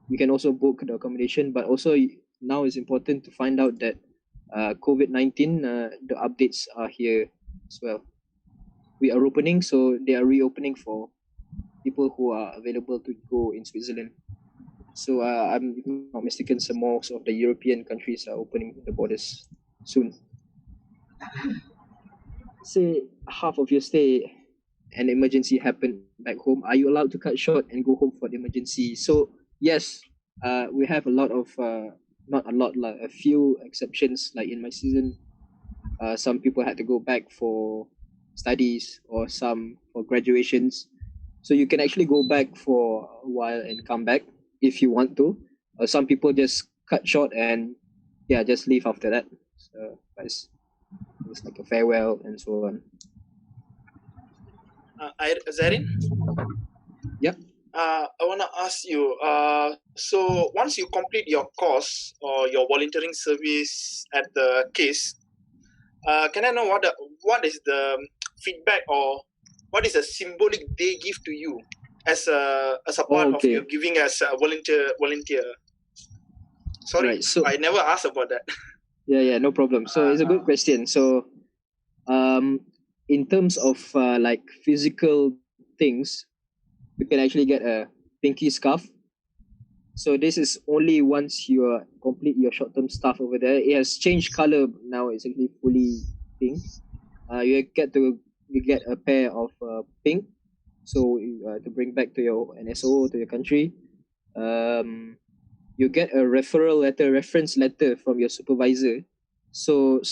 You can also book the accommodation, but also now it's important to find out that COVID-19, the updates are here as well. We are opening, so they are reopening for people who are available to go in Switzerland. So I'm not mistaken, some most of the European countries are opening the borders soon. Say half of your stay, an emergency happened back home. Are you allowed to cut short and go home for the emergency? So yes, we have a lot of, not a lot, like a few exceptions. Like in my season, some people had to go back for studies or some for graduations. So you can actually go back for a while and come back if you want to. Some people just cut short and just leave after that. So it's like a farewell and so on. Zairin? Yep. I want to ask you, so once you complete your course or your volunteering service at the Kisc, can I know what is the feedback or what is the symbolic they give to you as a part of your giving as a volunteer? Sorry, right, so I never asked about that. Yeah, no problem. So it's a good question. So in terms of like physical things, you can actually get a pinky scarf. So this is only once you complete your short-term stuff over there. It has changed color now. It's actually fully pink. You get a pair of pink. So to bring back to your NSO, to your country. You get a reference letter from your supervisor. So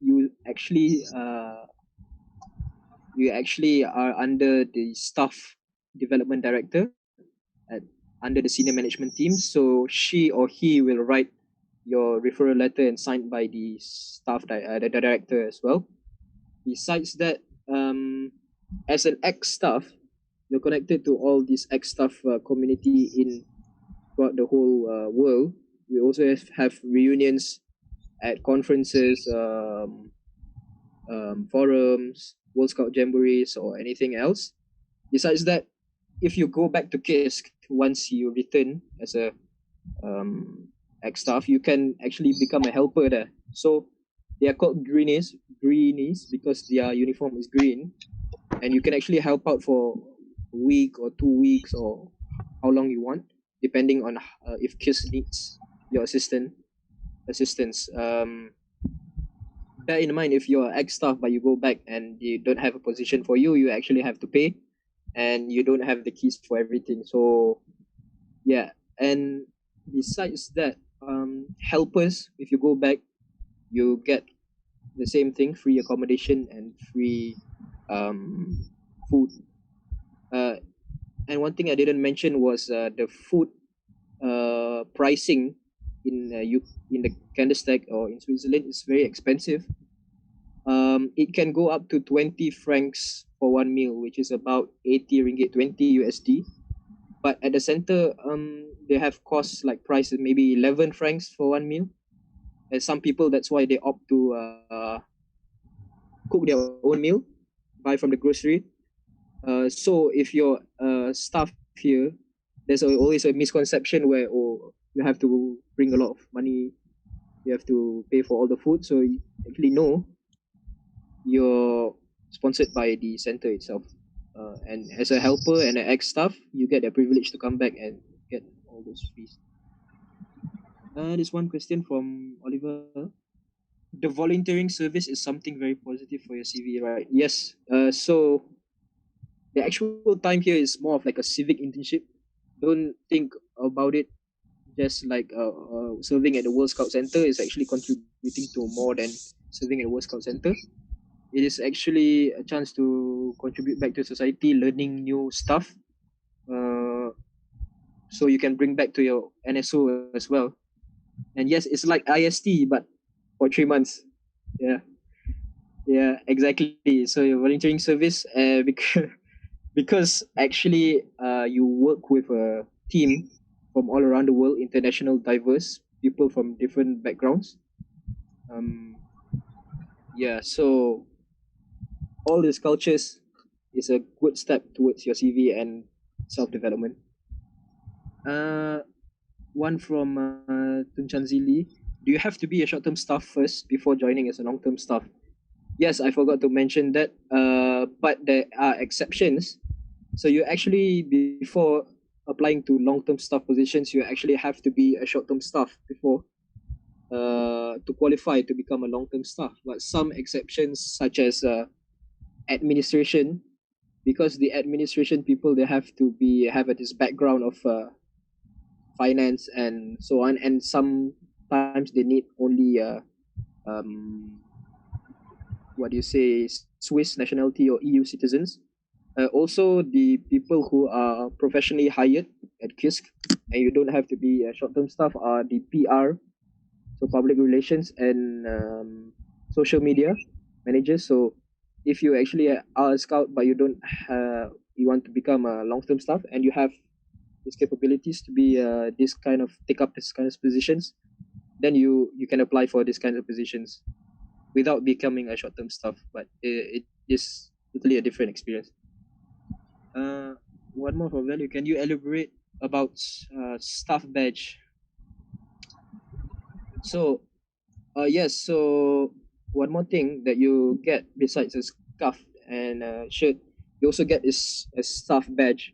you actually are under the staff development director under the senior management team. So she or he will write your referral letter and signed by the the director as well. Besides that, as an ex-staff, you're connected to all these ex-staff community throughout the whole world. We also have reunions at conferences, forums, World Scout Jamborees, or anything else. Besides that, if you go back to Kisc, once you return as a ex-staff, you can actually become a helper there. So they are called greenies because their uniform is green, and you can actually help out for a week or 2 weeks or how long you want, depending on if Kisc needs your assistance. Bear in mind, if you're ex-staff but you go back and they don't have a position for you, you actually have to pay, and you don't have the keys for everything. So yeah, and besides that, helpers, if you go back, you get the same thing, free accommodation and free food. And one thing I didn't mention was the food pricing in the KANDERSTEG or in Switzerland is very expensive. It can go up to 20 francs for one meal, which is about 80 ringgit, 20 USD. But at the center, they have costs like prices maybe 11 francs for one meal. And some people, that's why they opt to cook their own meal, buy from the grocery. So if you're staff here, there's always a misconception where you have to bring a lot of money, you have to pay for all the food. So actually no, you're sponsored by the center itself. and as a helper and an ex-staff, you get the privilege to come back and get all those fees. There's one question from Oliver. The volunteering service is something very positive for your CV, right? Yes. So the actual time here is more of like a civic internship. Don't think about it just like serving at the World Scout Center is actually contributing to more than serving at the World Scout Center. It is actually a chance to contribute back to society, learning new stuff. So you can bring back to your NSO as well. And yes, it's like IST, but for 3 months. Yeah, exactly. So your volunteering service, because actually you work with a team from all around the world, international, diverse people from different backgrounds. So all these cultures is a good step towards your CV and self-development. One from Tunchan Zili. Do you have to be a short-term staff first before joining as a long-term staff? Yes, I forgot to mention that, but there are exceptions. So you actually, before applying to long-term staff positions, you actually have to be a short-term staff before to qualify to become a long-term staff. But some exceptions, such as administration, because the administration people, they have to have this background of finance and so on, and sometimes they need only Swiss nationality or EU citizens. Also, the people who are professionally hired at Kisc, and you don't have to be a short-term staff, are the PR, so public relations and social media managers. So if you actually are a scout but you don't you want to become a long-term staff and you have these capabilities to be take up this kind of positions, then you can apply for this kind of positions without becoming a short-term staff. But it is totally a different experience. One more for value. Can you elaborate about staff badge? So yes, so one more thing that you get besides a scarf and a shirt, you also get is a staff badge,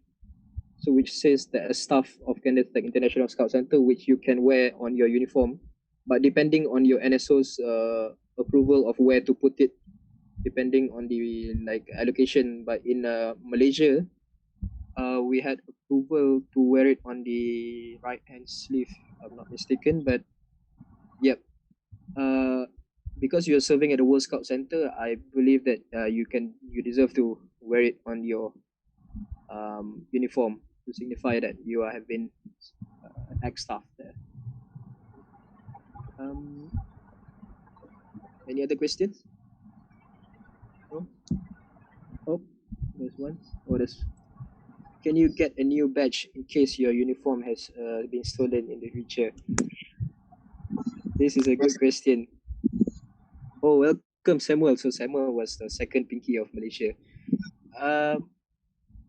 so which says that a staff of KANDERSTEG International Scout Center, which you can wear on your uniform, but depending on your NSO's approval of where to put it, depending on the allocation. But in Malaysia, we had approval to wear it on the right hand sleeve, if I'm not mistaken. But yep, because you're serving at the World Scout Center, I believe that you deserve to wear it on your uniform to signify that you have been ex-staff there. Any other questions? No? Oh, there's one. Can you get a new badge in case your uniform has been stolen in the future? This is a good question. Oh, welcome Samuel. So Samuel was the second Pinky of Malaysia.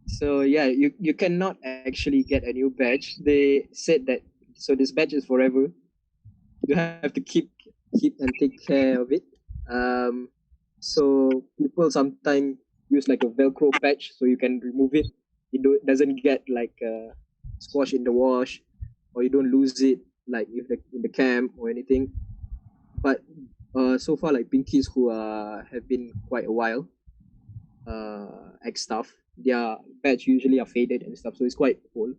So yeah, you cannot actually get a new badge. They said that, so this badge is forever. You have to keep and take care of it. So people sometimes use like a Velcro patch so you can remove it. It doesn't get squashed in the wash, or you don't lose it like in the camp or anything. But so far, like Pinkies who have been quite a while, ex-staff, their badge usually are faded and stuff, so it's quite old.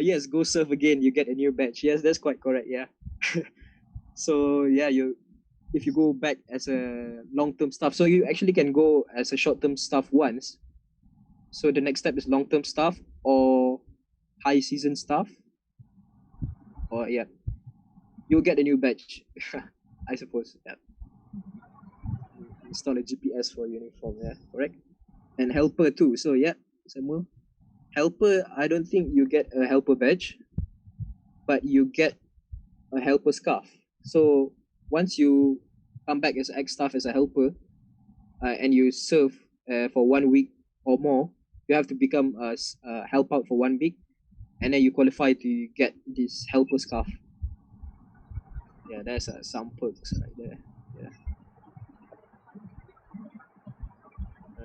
Yes, go serve again, you get a new badge. Yes, that's quite correct. Yeah. So yeah, if you go back as a long-term staff, so you actually can go as a short-term staff once. So the next step is long-term staff or high season staff. Or yeah, you'll get a new badge, I suppose. Yeah. Install a GPS for uniform. Yeah, correct. And helper too. So yeah, Samuel. Helper, I don't think you get a helper badge, but you get a helper scarf. So once you come back as ex-staff as a helper, and you serve for 1 week or more, you have to become a help out for 1 week, and then you qualify to get this helper scarf. Yeah, that's some perks right there. Yeah.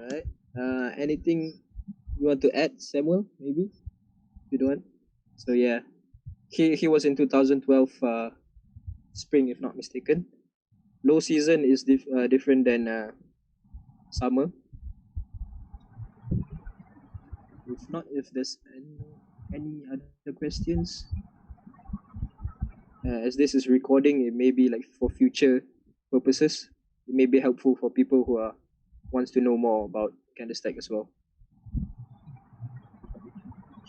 Alright. Anything you want to add, Samuel? Maybe you don't. So yeah, he was in 2012 spring, if not mistaken. Low season is different than summer. If not, if there's any other questions, as this is recording, it may be like for future purposes. It may be helpful for people who wants to know more about KANDERSTEG as well.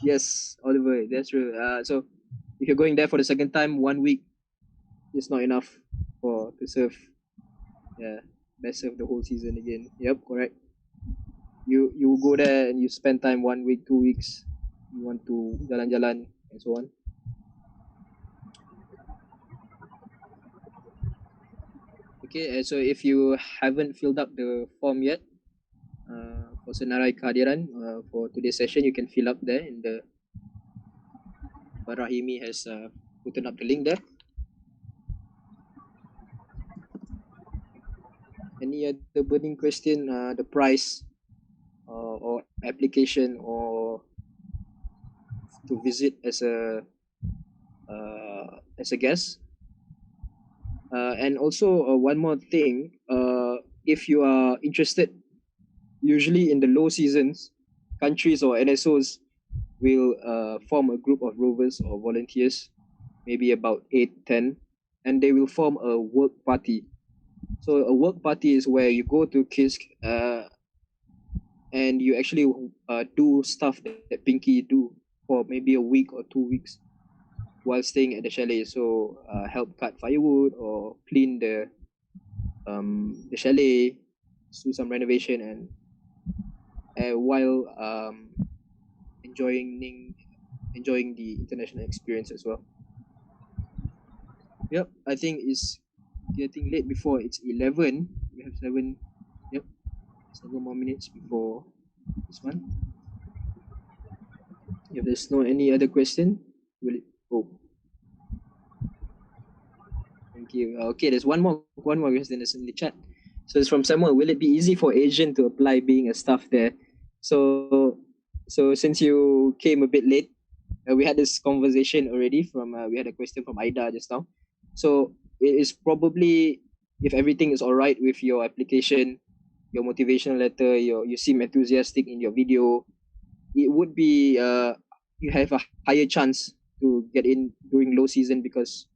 Yes, Oliver, that's true. So if you're going there for the second time, 1 week is not enough to serve. Yeah, best serve the whole season again. Yep, correct. You go there and you spend time 1 week, 2 weeks. You want to jalan-jalan and so on. Okay, so if you haven't filled up the form yet for senarai kehadiran for today's session, you can fill up there in the Rahimi has put up the link there. Any other burning question? The price or application or to visit as a guest. And also one more thing, if you are interested, usually in the low seasons, countries or NSOs will form a group of rovers or volunteers, maybe about 8-10, and they will form a work party. So a work party is where you go to Kisc and you actually do stuff that Pinky do for maybe a week or 2 weeks while staying at the chalet. So help cut firewood or clean the chalet, do some renovation, and while enjoying the international experience as well. Yep, I think it's getting late before it's 11. We have 7 more minutes before this one. If there's no any other question, will it? Oh, thank you. Okay, there's one more question that's in the chat. So it's from Samuel. Will it be easy for Asian to apply being a staff there? So since you came a bit late, we had this conversation already we had a question from Aida just now. So it is probably, if everything is all right with your application, your motivational letter, you seem enthusiastic in your video, it would be you have a higher chance to get in during low season because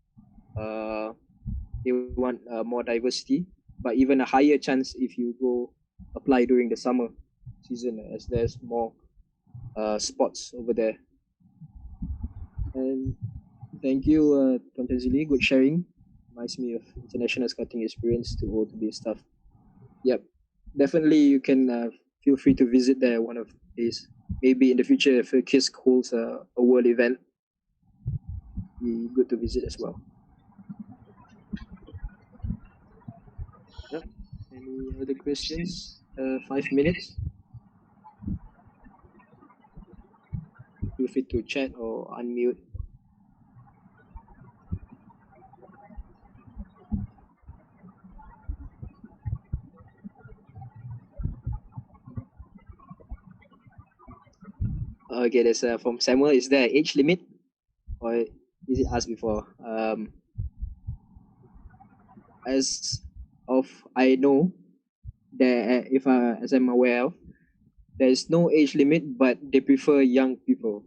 they want more diversity, but even a higher chance if you go apply during the summer season, as there's more spots over there. And thank you, Tonton Zili, good sharing. Reminds me of international scouting experience to go to be staff. Yep, definitely you can feel free to visit there one of the days. Maybe in the future if Kisc holds a world event, be good to visit as well. Yep. Any other questions? 5 minutes. Feel free to chat or unmute. Okay, there's from Samuel. Is there an age limit, or is it asked before? As of I know, that as I'm aware of, there is no age limit, but they prefer young people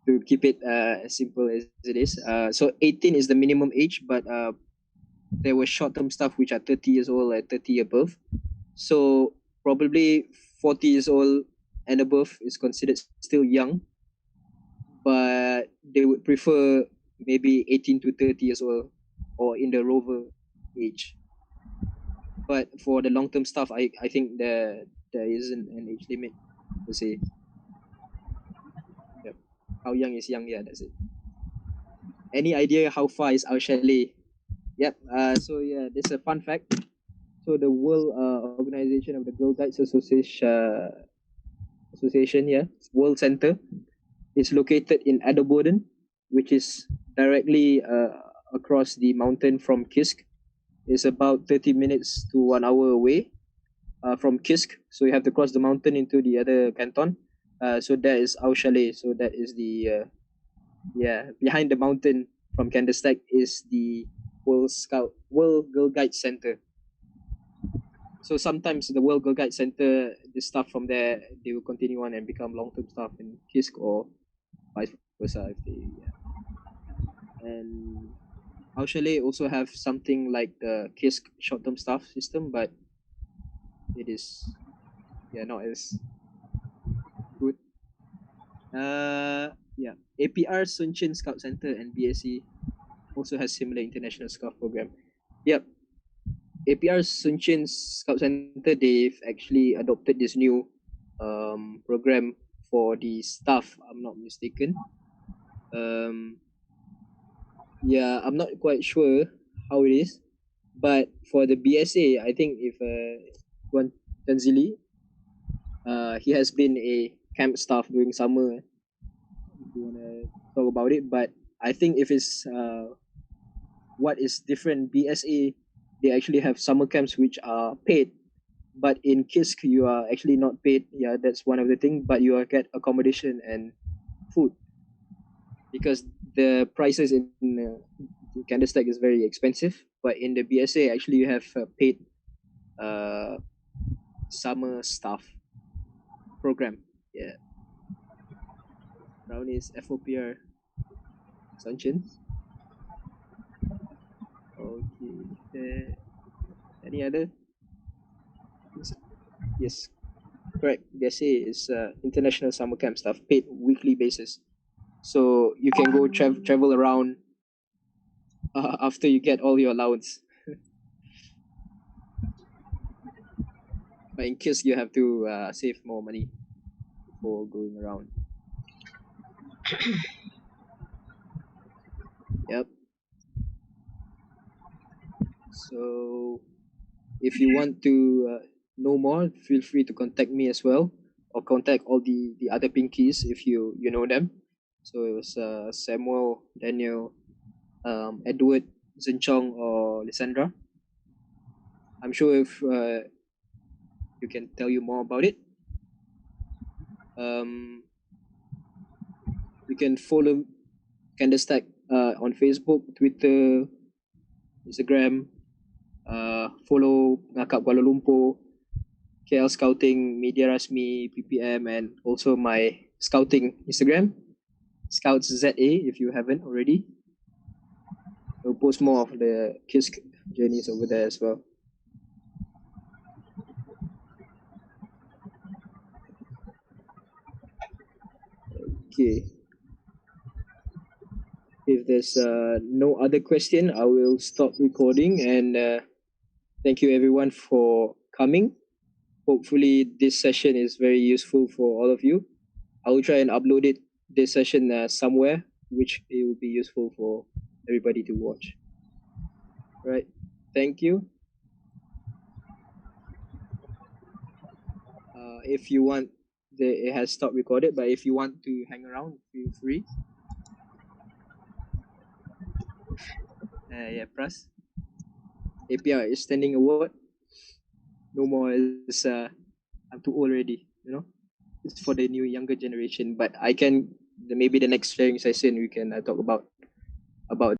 to keep it as simple as it is. So 18 is the minimum age, but there were short-term staff which are 30 years old and 30 above. So probably 40 years old and above is considered still young, but they would prefer maybe 18 to 30 years old or in the rover age. But for the long-term stuff, I think there isn't an age limit per se. Yep. How young is young? Yeah, that's it. Any idea how far is our chalet? Yep. So yeah, this is a fun fact. So the World Organization of the Girl Guides Association, yeah, World Center, is located in Adelboden, which is directly across the mountain from Kisc. It's about 30 minutes to 1 hour away. from Kisc. So you have to cross the mountain into the other canton. So that is our chalet. So that is the behind the mountain from KANDERSTEG is the World Girl Guide Center. So sometimes the World Girl Guide Center, the staff from there, they will continue on and become long-term staff in Kisc or vice versa if they. And our chalet also have something like the Kisc short-term staff system, but it is not as good. APR Sunchin Scout Center and BSE also has similar international scout program. Yep. APR Sunchin Scout Center, they've actually adopted this new program for the staff, I'm not mistaken. I'm not quite sure how it is, but for the BSA, I think if Tuan Tanzili, he has been a camp staff during summer. If you want to talk about it, but I think if it's what is different, BSA, they actually have summer camps which are paid, but in Kisc you are actually not paid. Yeah, that's one of the things, but you get accommodation and food because the prices in KANDERSTEG is very expensive, but in the BSA actually you have paid summer staff program. Yeah. Brownies, FOPR, Sunchin. Okay. Any other? Yes. Correct. BSA is international summer camp staff, paid weekly basis. So you can go travel around after you get all your allowance. But in case you have to save more money before going around. Yep. So if you want to know more, feel free to contact me as well, or contact all the other pinkies if you know them. So it was Samuel, Daniel, Edward, Zinchong, or Lysandra. I'm sure if you can tell you more about it. You can follow KANDERSTEG on Facebook, Twitter, Instagram. Follow Pengakap Kuala Lumpur, KL Scouting, Media Rasmi, PPM, and also my scouting Instagram, Scouts ZA, if you haven't already. We'll post more of the Kisc journeys over there as well. Okay. If there's no other question, I will stop recording, and thank you everyone for coming. Hopefully this session is very useful for all of you. I will try and upload this session somewhere which it will be useful for everybody to watch. Right. Thank you. If you want, it has stopped recorded, but if you want to hang around, feel free. Pras. APR is standing award. No more is I'm too old already, it's for the younger generation, but I can maybe the next sharing session we can talk about